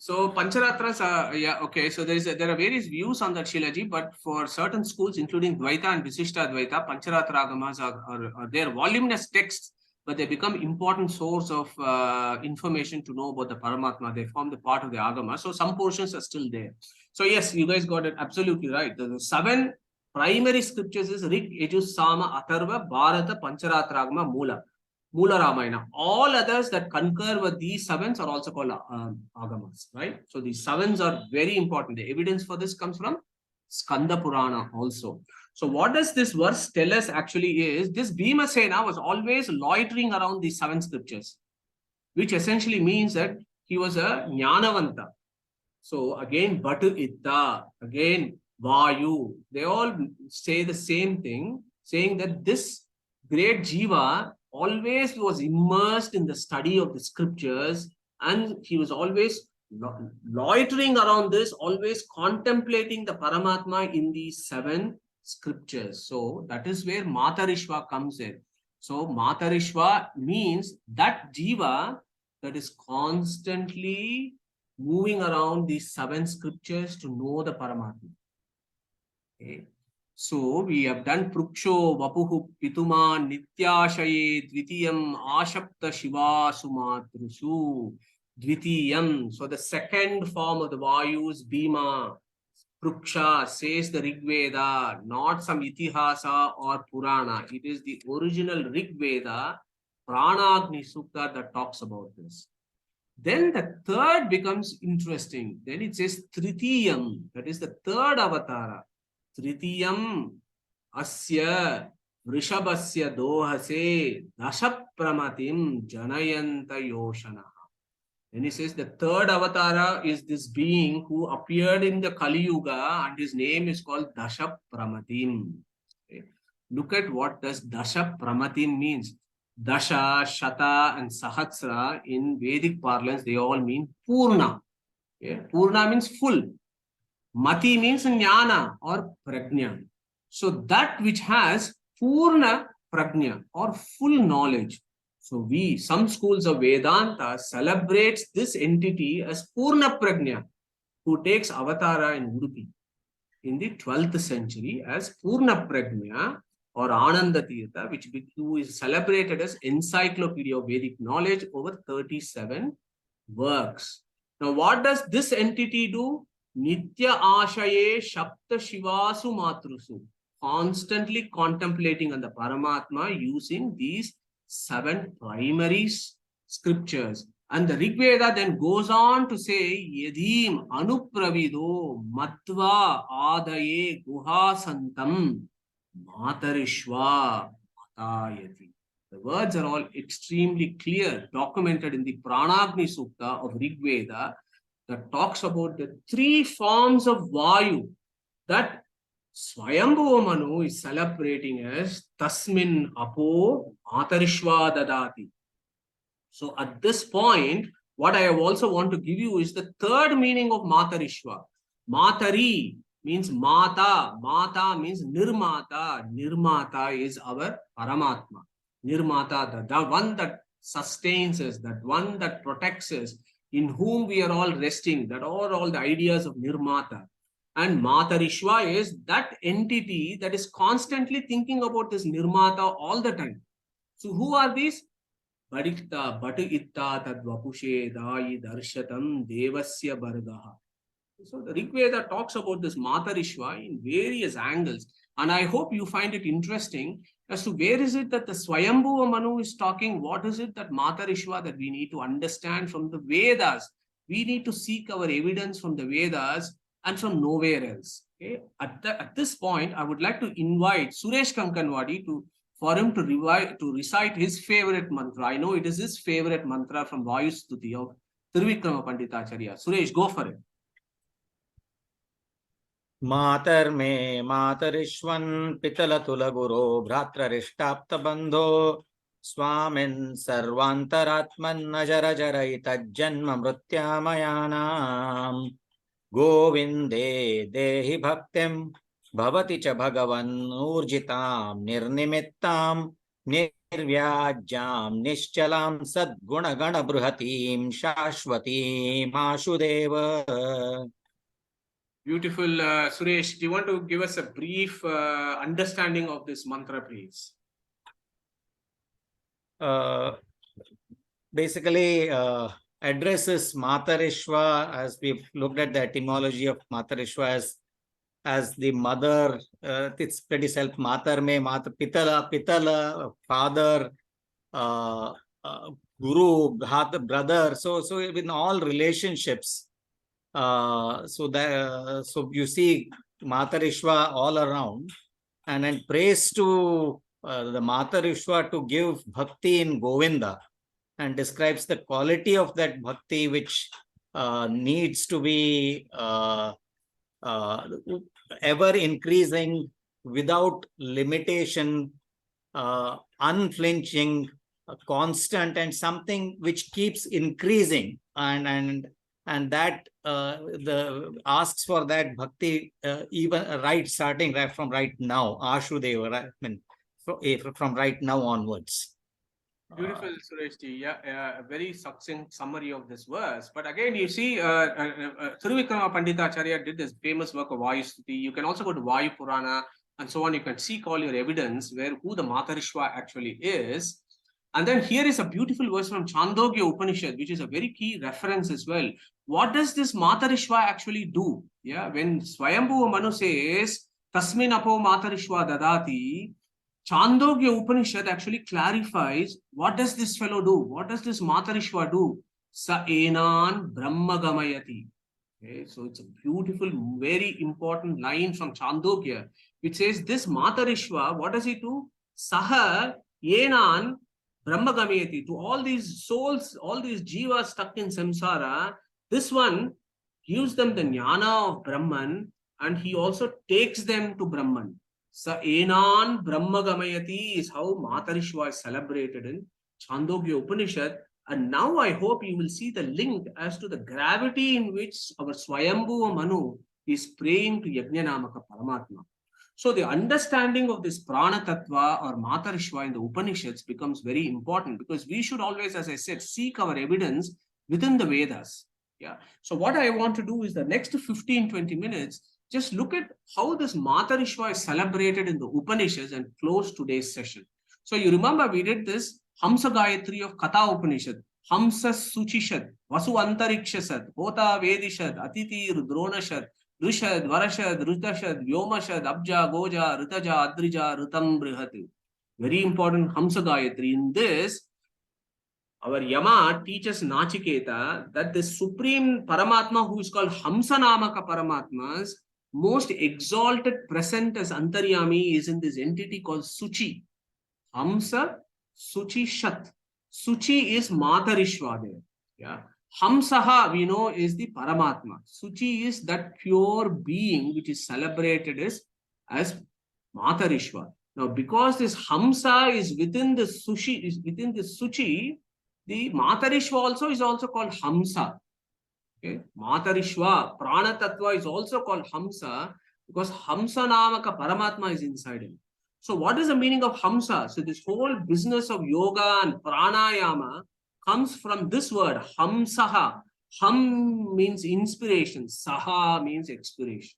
So Pancharatras, yeah, okay. So there are various views on that Shilaji, but for certain schools, including Dvaita and Visishta Dvaita, Pancharatra Agamas are their voluminous texts, but they become important source of information to know about the Paramatma. They form the part of the Agama. So some portions are still there. So yes, you guys got it absolutely right. The 7 primary scriptures is Rig, Yajur, Sama, Atharva, Bharata, Pancharatra Agama, Mula. Mula Ramayana. All others that concur with these 7s are also called Agamas, right? So these 7s are very important. The evidence for this comes from Skanda Purana also. So what does this verse tell us actually is, this Bhimasena was always loitering around these 7 scriptures, which essentially means that he was a Jnanavanta. So again, Batu Itta, again, Vayu, they all say the same thing, saying that this great Jiva always was immersed in the study of the scriptures, and he was always loitering around this, always contemplating the Paramatma in these 7 scriptures. So that is where Matarishva comes in. So Matarishva means that Jiva that is constantly moving around these 7 scriptures to know the Paramatma. Okay. So we have done Pruksho, Vapuhu, Pituma, Nityashaye, Dvitiyam, Ashapta Shiva Sumatrusu, Dvitiyam. So the second form of the Vayu is Bhima. Pruksha says the Rig Veda, not some Itihasa or Purana. It is the original Rig Veda, Pranagni Sukta, that talks about this. Then the third becomes interesting. Then it says Tritiyam, that is the third avatara. Tritiyam asya vrishabasya dohase dashapramatim janayanta yoshana. And he says the third avatara is this being who appeared in the Kali Yuga, and his name is called Dashapramatim. Okay. Look at what does Dashapramatim means. Dasha, Shata, and Sahatsra in Vedic parlance, they all mean Purna. Okay. Purna means full. Mati means Jnana or Prajna. So that which has Purna Prajna or full knowledge. So some schools of Vedanta celebrates this entity as Purna Prajna, who takes avatara in Udupi in the 12th century as Purna Prajna or Ananda Tirtha, who is celebrated as Encyclopedia of Vedic Knowledge over 37 works. Now, what does this entity do? Nitya Ashaye Shapta Shivasu Matrusu, constantly contemplating on the Paramatma using these 7 primary scriptures. And the Rig Veda then goes on to say, Yadim Anupravido Matva Adaye Guha Santam Matarishva Matayati. The words are all extremely clear, documented in the Pranagni Sukta of Rig Veda, that talks about the 3 forms of Vayu that Svayambu Manu is celebrating as Tasmin Apo Matarishva Dadati. So at this point, what I also want to give you is the third meaning of Matarishva. Matari means Mata. Mata means Nirmata. Nirmata is our Paramatma. Nirmata, the one that sustains us, that one that protects us, in whom we are all resting. That are all the ideas of Nirmata. And Matarishva is that entity that is constantly thinking about this Nirmata all the time. So who are these? Baditta, Batu Itta, Tadvapushe, Dai, Darshatam, Devasya Bargaha. So the Rig Veda talks about this Matarishva in various angles. And I hope you find it interesting as to where is it that the Svayambu Manu is talking, what is it that Matarishva that we need to understand from the Vedas. We need to seek our evidence from the Vedas and from nowhere else. Okay? At this point, I would like to invite Suresh Kankanwadi for him to recite his favorite mantra. I know it is his favorite mantra from Vayustuti of Trivikrama Panditacharya. Suresh, go for it. मातर्मे मातरिष्वन् पितलतुलगुरो भ्रातृरिष्टाप्तबन्धो स्वामिन् सर्वान्तरात्मन्नजरजरैतज्जन्म मृत्यामयानाम् गोविन्दे देहि भक्तिं भवति च भगवन् ऊर्जितां निर्निमित्तां निर्व्याज्यां निश्चलां सद्गुणगणबृहतीं शाश्वतीं आशुदेव. Beautiful, Suresh. Do you want to give us a brief understanding of this mantra, please? Basically addresses Matarishva, as we've looked at the etymology of Matarishva as the mother. It's pretty self. Matar mein Mata Pitala, father, guru, brother. So in all relationships, so you see Matarishva all around, and then praise to the Matarishva to give bhakti in Govinda, and describes the quality of that bhakti which needs to be ever increasing, without limitation, unflinching, constant, and something which keeps increasing, and that the asks for that bhakti even starting right from right now, Ashudeva, right? I mean, from right now onwards. Beautiful, Suresh ji. Yeah, a very succinct summary of this verse. But again, you see, Thiruvikrama Panditacharya did this famous work of Vayustuti. You can also go to Vayu Purana and so on. You can seek all your evidence who the Matarishva actually is. And then here is a beautiful verse from Chandogya Upanishad, which is a very key reference as well. What does this Matarishva actually do? Yeah, when Svayambu Manu says, Tasmin apo Matarishva dadati, Chandogya Upanishad actually clarifies, what does this fellow do? What does this Matarishva do? Sa enan brahma gamayati. Okay, so it's a beautiful, very important line from Chandogya, which says this Matarishva, what does he do? Saha enan brahma gamayati. To all these souls, all these jivas stuck in samsara, this one gives them the jnana of Brahman, and he also takes them to Brahman. Sa enan brahma gamayati is how Matarishva is celebrated in Chandogya Upanishad. And now I hope you will see the link as to the gravity in which our Svayambu Manu is praying to Yagnanamaka Paramatma. So the understanding of this Prana Tattva or Matarishva in the Upanishads becomes very important, because we should always, as I said, seek our evidence within the Vedas. Yeah. So what I want to do is the next 15-20 minutes, just look at how this Matarishva is celebrated in the Upanishads and close today's session. So you remember we did this Hamsa Gayatri of Katha Upanishad, Hamsa Suchishad, Vasu Antarikshasad, Hota Vedishad, Atiti Rudronashad, Rishad, Varashad, Rutashad, Vyomashad, Abja, Goja, Ritaja, Adrija, Rutam Brihati. Very important Hamsa Gayatri. In this, our Yama teaches Nachiketa that the supreme Paramatma, who is called Hamsanamaka Paramatma's most exalted present as Antaryami, is in this entity called Suchi. Hamsa, Suchi, Shat. Suchi is Matarishva there. Yeah. Hamsaha, we know, is the Paramatma. Suchi is that pure being which is celebrated as Matarishva. Now, because this Hamsa is within the Suchi, the Matarishva is also called Hamsa. Okay. Matarishva, Prana Tattva is also called Hamsa because Hamsa Namaka Paramatma is inside him. So what is the meaning of Hamsa? So this whole business of yoga and pranayama comes from this word, Hamsaha. Ham means inspiration, Saha means expiration.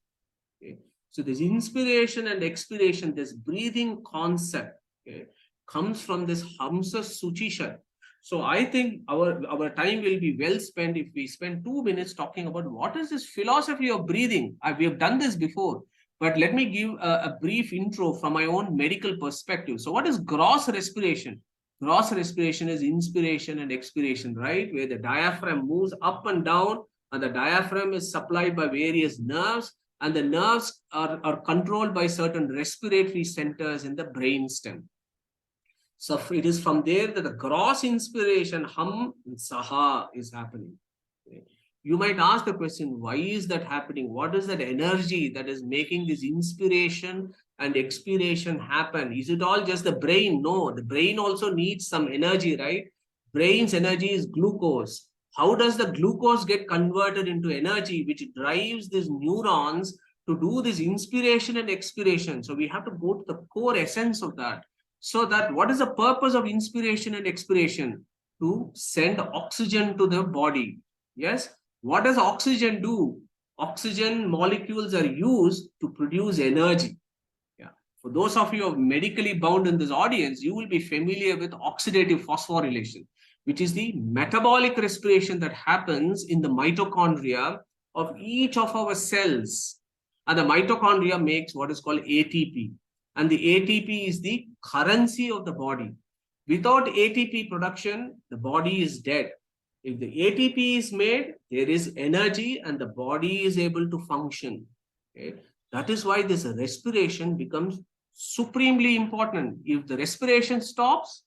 Okay. So this inspiration and expiration, this breathing concept, okay, comes from this Hamsa Suchisha. So I think our time will be well spent if we spend 2 minutes talking about what is this philosophy of breathing. We have done this before, but let me give a brief intro from my own medical perspective. So what is gross respiration? Gross respiration is inspiration and expiration, right? Where the diaphragm moves up and down, and the diaphragm is supplied by various nerves, and the nerves are controlled by certain respiratory centers in the brain stem. So it is from there that the gross inspiration, Ham and Saha, is happening. You might ask the question, why is that happening? What is that energy that is making this inspiration and expiration happen? Is it all just the brain? No, the brain also needs some energy, right? Brain's energy is glucose. How does the glucose get converted into energy, which drives these neurons to do this inspiration and expiration? So we have to go to the core essence of that. So that what is the purpose of inspiration and expiration? To send oxygen to the body. Yes. What does oxygen do? Oxygen molecules are used to produce energy. Yeah. For those of you who are medically bound in this audience, you will be familiar with oxidative phosphorylation, which is the metabolic respiration that happens in the mitochondria of each of our cells. And the mitochondria makes what is called ATP. And the ATP is the currency of the body. Without ATP production, the body is dead. If the ATP is made, there is energy and the body is able to function. Okay? That is why this respiration becomes supremely important. If the respiration stops,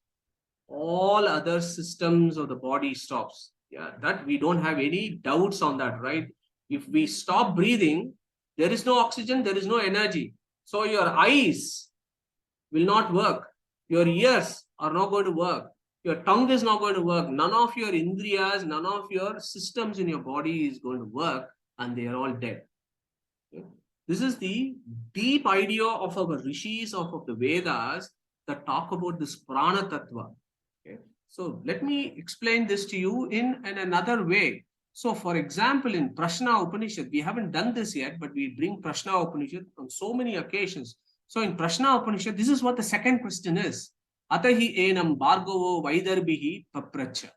all other systems of the body stops. Yeah, that we don't have any doubts on that, right? If we stop breathing, there is no oxygen, there is no energy. So your eyes will not work. Your ears are not going to work. Your tongue is not going to work. None of your indriyas, none of your systems in your body is going to work, and they are all dead. Okay? This is the deep idea of our rishis, of the Vedas, that talk about this prana tattva. Okay? So let me explain this to you in another way. So for example, in Prashna Upanishad, we haven't done this yet, but we bring Prashna Upanishad on so many occasions. So in Prashna Upanishad, this is what the second question is. Atahi enam bhargavo vaidarbhihi papracha.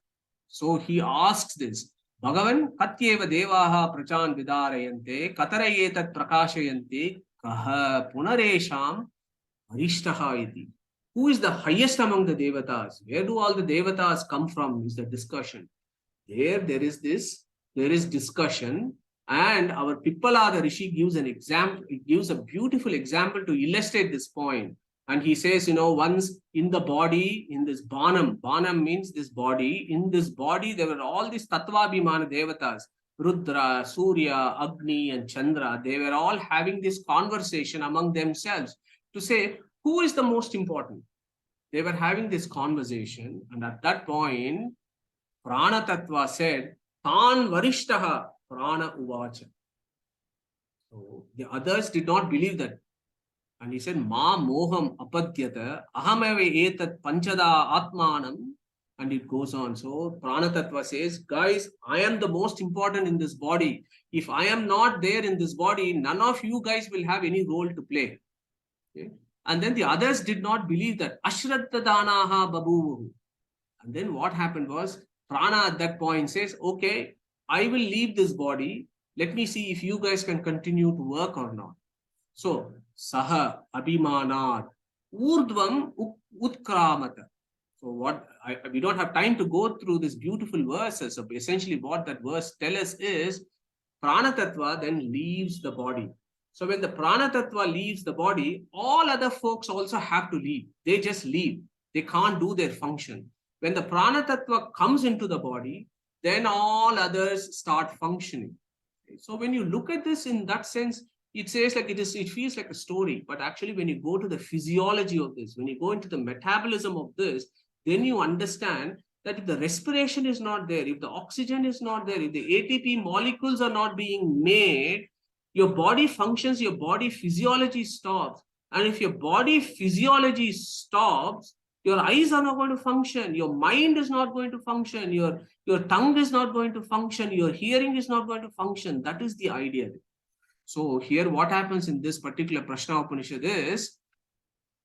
So he asks this. Bhagavan katyeva devaha prachan vidarayante katarayetat prakashayante kaha punaresham arishtaha iti. Who is the highest among the devatas? Where do all the devatas come from is the discussion. There is discussion, and our Pippala, the Rishi, gives an example. It gives a beautiful example to illustrate this point. And he says, once in the body, in this Banam means this body, in this body, there were all these Tattvabhimana devatas, Rudra, Surya, Agni, and Chandra. They were all having this conversation among themselves to say, who is the most important? They were having this conversation, and at that point, Prana Tattva said, Tan Varishtaha Prana Uvacha. So the others did not believe that. And he said, Ma Moham Apadyata Ahamave Etat Panchada Atmanam. And it goes on. So Prana Tattva says, guys, I am the most important in this body. If I am not there in this body, none of you guys will have any role to play. Okay? And then the others did not believe that. Ashraddha Danaha Babuvu. And then what happened was, Prana at that point says, okay, I will leave this body. Let me see if you guys can continue to work or not. So, Saha Abhimanat Urdvam Utkramata. So we don't have time to go through this beautiful verses. So essentially what that verse tells us is, Prana Tattva then leaves the body. So when the Prana Tattva leaves the body, all other folks also have to leave. They just leave. They can't do their function. When the Prana Tattva comes into the body, then all others start functioning. So when you look at this in that sense, it says like it feels like a story. But actually, when you go to the physiology of this, when you go into the metabolism of this, then you understand that if the respiration is not there, if the oxygen is not there, if the ATP molecules are not being made, your body functions, your body physiology stops. And if your body physiology stops, your eyes are not going to function, your mind is not going to function, your tongue is not going to function, your hearing is not going to function. That is the idea. So here what happens in this particular Prashna Upanishad is,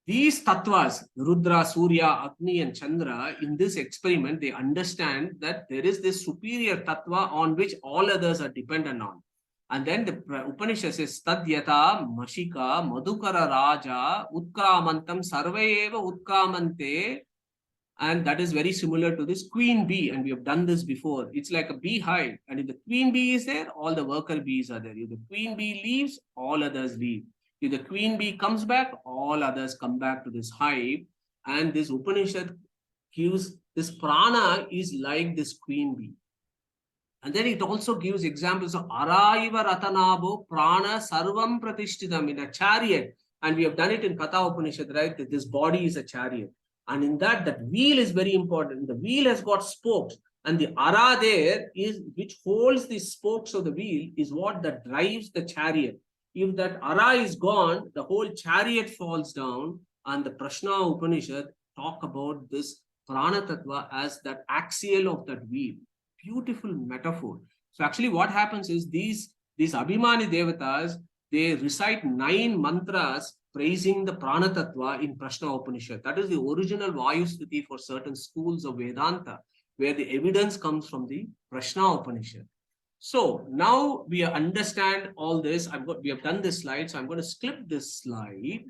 these tattvas, Rudra, Surya, Agni, and Chandra, in this experiment, they understand that there is this superior tattva on which all others are dependent on. And then the Upanishad says, Tadyata, Mashika, Madhukara Raja, Utkramantam, Sarvayeva Utkramante. And that is very similar to this queen bee. And we have done this before. It's like a beehive. And if the queen bee is there, all the worker bees are there. If the queen bee leaves, all others leave. If the queen bee comes back, all others come back to this hive. And this Upanishad gives, this prana is like this queen bee. And then it also gives examples of Araiva Ratanabo, Prana, Sarvam Pratishthitam, in a chariot. And we have done it in Katha Upanishad, right? That this body is a chariot. And in that wheel is very important. The wheel has got spokes. And the Ara there is, which holds the spokes of the wheel, is what that drives the chariot. If that Ara is gone, the whole chariot falls down. and the Prashna Upanishad talk about this Prana Tattva as that axial of that wheel. Beautiful metaphor. So actually what happens is these Abhimani Devatas, they recite 9 mantras praising the Prana Tattva in Prashna Upanishad. That is the original Vayusthiti for certain schools of Vedanta, where the evidence comes from the Prashna Upanishad. So now we understand all this. We have done this slide, so I'm going to skip this slide.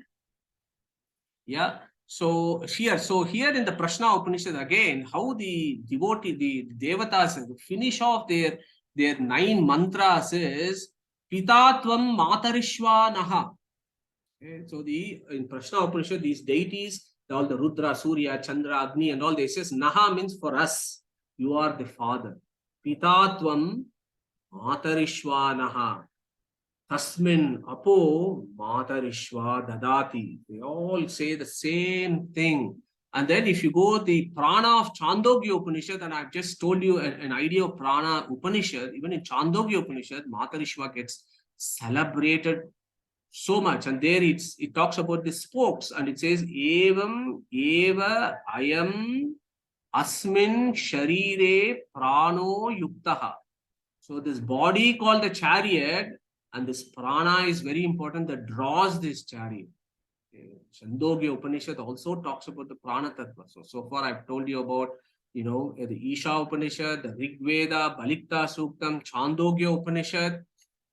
Yeah. So here in the Prashna Upanishad again, how the devotee, the devatas finish off their 9 mantras is Pitatvam Matarishwanaha. Okay, so in Prashna Upanishad, these deities, all the Rudra, Surya, Chandra, Agni, and all they says Naha means for us, you are the father. Pitatvam Matarishwanaha. Tasmin apo matarishwa dadati. They all say the same thing. And then if you go the Prana of Chandogya Upanishad, and I've just told you an idea of Prana Upanishad, even in Chandogya Upanishad, Matarishwa gets celebrated so much. And there it talks about the spokes, and it says, Evam eva ayam asmin sharire prano yuktaha. So this body called the chariot, and this prana is very important, that draws this chariot. Chandogya Upanishad also talks about the prana tattva. So far I've told you about, the Isha Upanishad, the Rig Veda, Balikta Suktam, Chandogya Upanishad,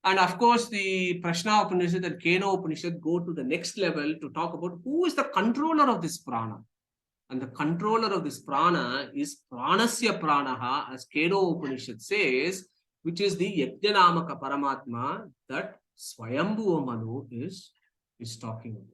and of course the Prashna Upanishad and Kena Upanishad go to the next level to talk about who is the controller of this prana. And the controller of this prana is Pranasya Pranaha, as Kena Upanishad says, which is the Yajnanamaka Paramatma that Svayambu Manu is talking about.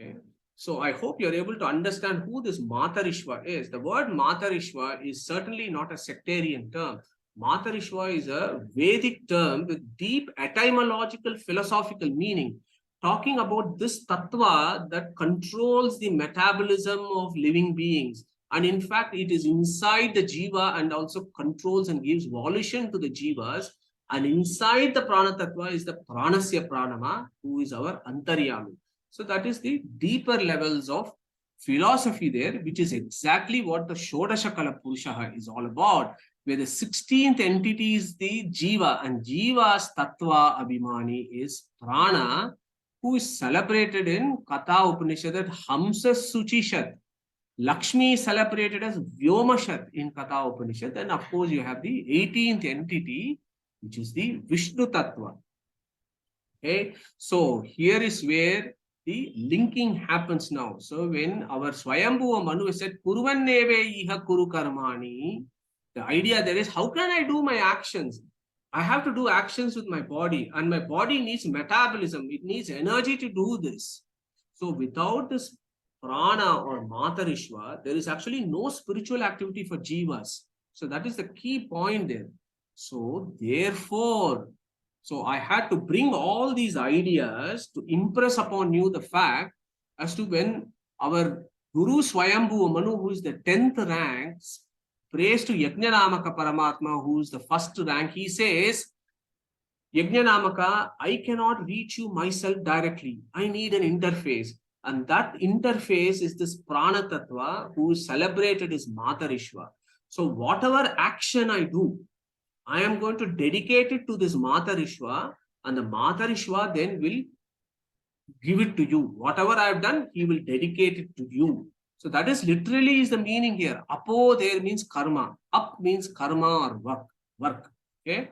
Okay. So I hope you're able to understand who this Matarishwa is. The word Matarishwa is certainly not a sectarian term. Matarishwa is a Vedic term with deep etymological philosophical meaning, talking about this tattva that controls the metabolism of living beings. And in fact, it is inside the jiva and also controls and gives volition to the jivas. And inside the prana tattva is the pranasya pranama, who is our antaryami. So that is the deeper levels of philosophy there, which is exactly what the Shodasha Kala Purusha is all about, where the 16th entity is the jiva, and jiva's tattva abhimani is prana, who is celebrated in Katha Upanishad at Hamsa Suchishat. Lakshmi is celebrated as Vyomashat in Katha Upanishad. And of course, you have the 18th entity, which is the Vishnu Tattva. Okay, so here is where the linking happens now. So when our Svayambu Manu said, Kurvanneve iha kuru karmani, the idea there is, how can I do my actions? I have to do actions with my body, and my body needs metabolism. It needs energy to do this. So without this prana or matarishva, there is actually no spiritual activity for jivas. So that is the key point there. So therefore, I had to bring all these ideas to impress upon you the fact as to when our Guru Svayambhu Manu, who is the 10th rank, prays to Yajnanamaka Paramatma, who is the first rank, he says, Yajnanamaka, I cannot reach you myself directly. I need an interface. And that interface is this Prana Tattva, who is celebrated as Matarishwa. So whatever action I do, I am going to dedicate it to this Matarishwa, and the Matarishwa then will give it to you. Whatever I have done, he will dedicate it to you. So that is literally is the meaning here. Apo there means karma. Up means karma or work. Okay.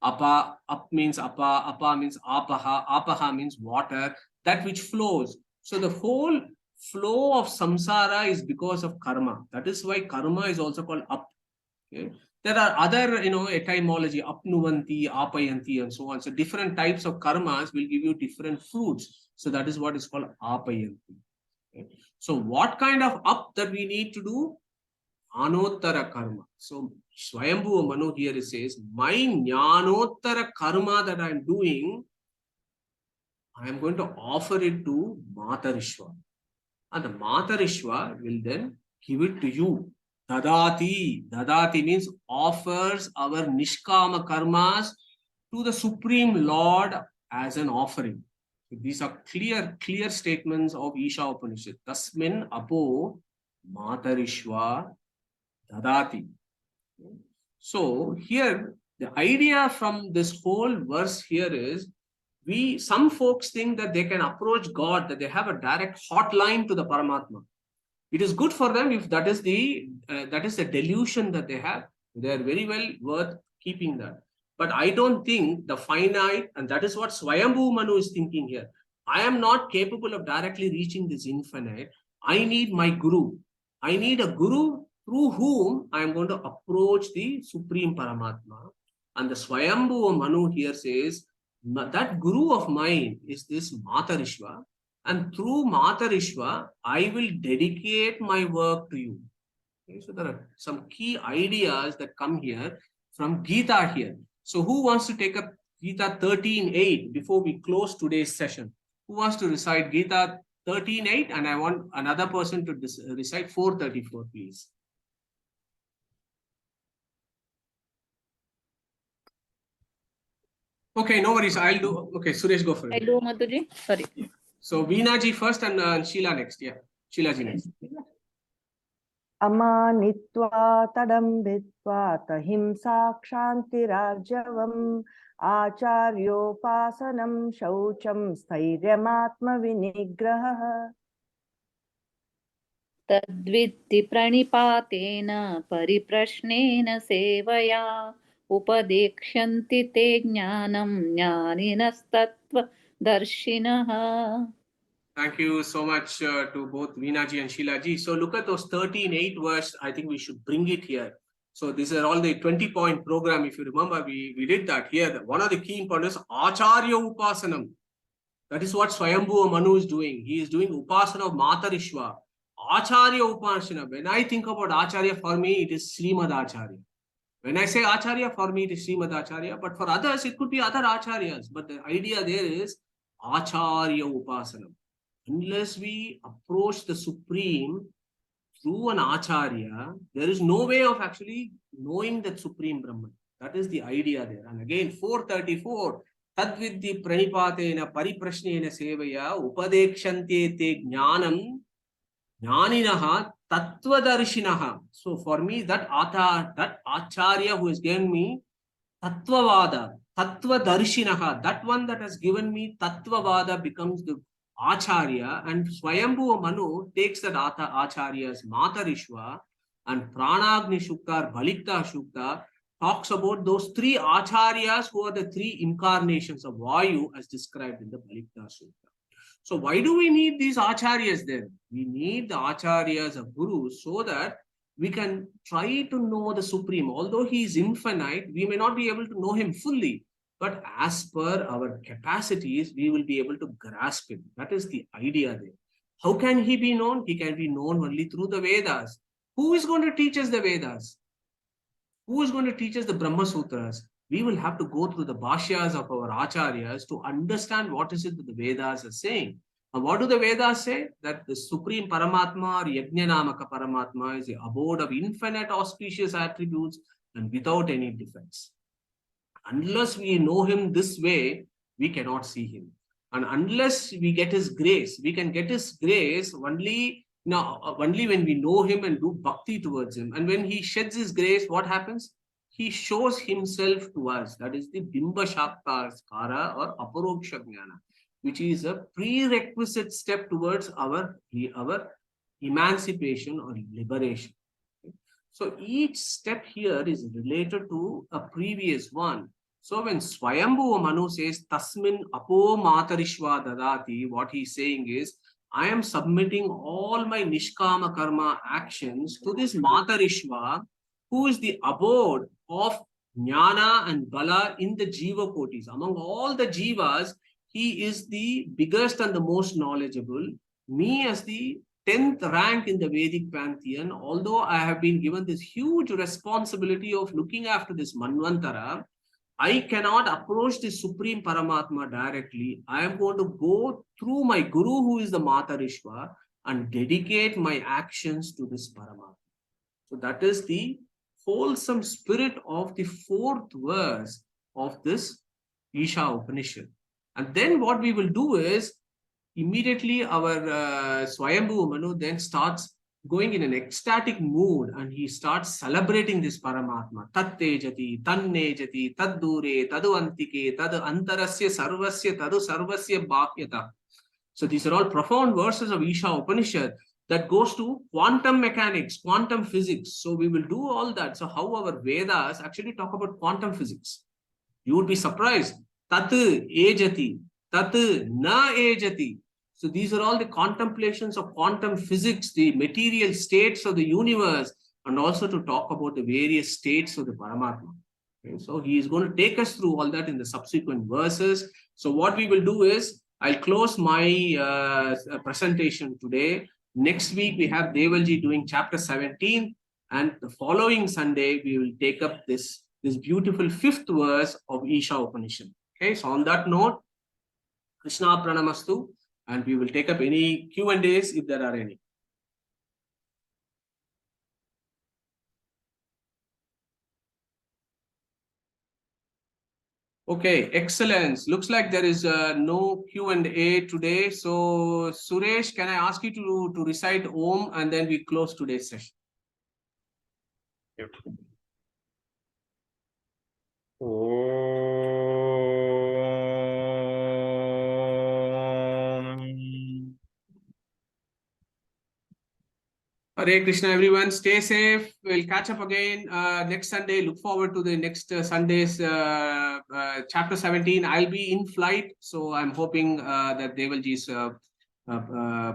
Apa, up means apa means apaha means water, that which flows. So the whole flow of samsara is because of karma. That is why karma is also called up. Okay. There are other, etymology, apnuvanti, apayanti, and so on. So different types of karmas will give you different fruits. So that is what is called apayanti. Okay. So what kind of up that we need to do? Anottara karma. So Svayambhu Manu here says, my jnanottara karma that I am doing, I am going to offer it to Matarishwa. And the Matarishwa will then give it to you. Dadati. Dadati means offers our nishkama karmas to the Supreme Lord as an offering. These are clear statements of Isha Upanishad. Tasmin apo matarishva dadati. So here, the idea from this whole verse here is, some folks think that they can approach God, that they have a direct hotline to the Paramatma. It is good for them if that is the delusion that they have. They are very well worth keeping that. But I don't think the finite, and that is what Svayambu Manu is thinking here. I am not capable of directly reaching this infinite. I need my guru. I need a guru through whom I am going to approach the Supreme Paramatma. And the Svayambu Manu here says, that guru of mine is this Matarishva. And through Matarishva, I will dedicate my work to you. Okay, so there are some key ideas that come here from Gita here. So who wants to take up Gita 13.8 before we close today's session? Who wants to recite Gita 13.8? And I want another person to recite 4.34, please. Okay, no worries. I'll do. Okay, Suresh, go for I it. do, Madhuji. Sorry. So Veena ji first and Sheila next. Yeah, Sheila ji next. Amanitva तडम्बित्वा तहिंसा क्षान्तिरार्जवम् आचार्योपासनं शौचं स्थैर्यमात्मविनिग्रहः तद्विद्धि प्रणिपातेन परिप्रश्नेन सेवया उपदेक्ष्यन्ति ते ज्ञानं ज्ञानिनस्तत्त्वदर्शिनः. Thank you so much to both Veena ji and Sheila ji. So look at those 13.8 verse. I think we should bring it here. So these are all the 20-point program. If you remember, we did that here. One of the key importance is Acharya Upasanam. That is what Svayambu Manu is doing. He is doing Upasana of Matarishva. Acharya Upasana. When I think about Acharya, for me, it is Srimad Acharya. When I say Acharya, for me, it is Srimad Acharya. But for others, it could be other Acharyas. But the idea there is Acharya Upasana. Unless we approach the Supreme through an Acharya, there is no way of actually knowing that Supreme Brahman. That is the idea there. And again, 434, Tadvidhi pranipatena pariprashnena sevaya upadekshante te jnanam jnaninaha tatvadarshinaha. So for me, that Acharya who has given me Tattvavada, Tattvadarshinaha, that one that has given me Tattvavada becomes the Acharya, and Svayambu Manu takes that Acharya as Matarishva, and Pranagni Shukta, Balikta Shukta talks about those three Acharyas who are the three incarnations of Vayu as described in the Balikta Shukta. So why do we need these Acharyas then? We need the Acharyas of Gurus so that we can try to know the Supreme. Although he is infinite, we may not be able to know him fully. But as per our capacities, we will be able to grasp him. That is the idea there. How can he be known? He can be known only through the Vedas. Who is going to teach us the Vedas? Who is going to teach us the Brahma Sutras? We will have to go through the Bhashyas of our Acharyas to understand what is it that the Vedas are saying. And what do the Vedas say? That the Supreme Paramatma or Yagnanamaka Paramatma is the abode of infinite auspicious attributes and without any defects. Unless we know him this way, we cannot see him. And unless we get his grace, we can get his grace only when we know him and do bhakti towards him. And when he sheds his grace, what happens? He shows himself to us. That is the Bimba Shaktaskara or Aparoksha Jnana, which is a prerequisite step towards our emancipation or liberation. So each step here is related to a previous one. So when Svayambu Manu says, Tasmin apo matarishva dadati, what he's saying is, I am submitting all my nishkama karma actions to this Matarishva, who is the abode of jnana and bala in the jiva kotis. Among all the jivas, he is the biggest and the most knowledgeable. Me as the 10th rank in the Vedic pantheon, although I have been given this huge responsibility of looking after this Manvantara, I cannot approach the Supreme Paramatma directly. I am going to go through my Guru, who is the Matarishva, and dedicate my actions to this Paramatma. So that is the wholesome spirit of the 4th verse of this Isha Upanishad. And then what we will do is immediately our Svayambu Manu then starts going in an ecstatic mood and he starts celebrating this Paramatma. Tat tejati, tan nejati, tad dure, tadu antike, tad antarasya sarvasya, tadu sarvasya bhakyata. So these are all profound verses of Isha Upanishad that goes to quantum mechanics, quantum physics. So we will do all that. So how our Vedas actually talk about quantum physics. You would be surprised. Tat ejati, tat na ejati. So these are all the contemplations of quantum physics, the material states of the universe, and also to talk about the various states of the Paramatma. Okay, so he is going to take us through all that in the subsequent verses. So what we will do is, I'll close my presentation today. Next week, we have Devalji doing chapter 17. And the following Sunday, we will take up this beautiful 5th verse of Isha Upanishad. Okay, so on that note, Krishna Pranamastu. And we will take up any Q&As if there are any. Okay, excellence. Looks like there is no Q&A today. So Suresh, can I ask you to recite Om and then we close today's session? Yep. Hare Krishna, everyone. Stay safe. We'll catch up again next Sunday. Look forward to the next Sunday's chapter 17. I'll be in flight, so I'm hoping that Devalji's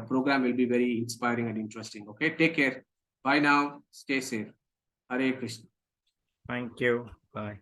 program will be very inspiring and interesting. Okay, take care. Bye now. Stay safe. Hare Krishna. Thank you. Bye.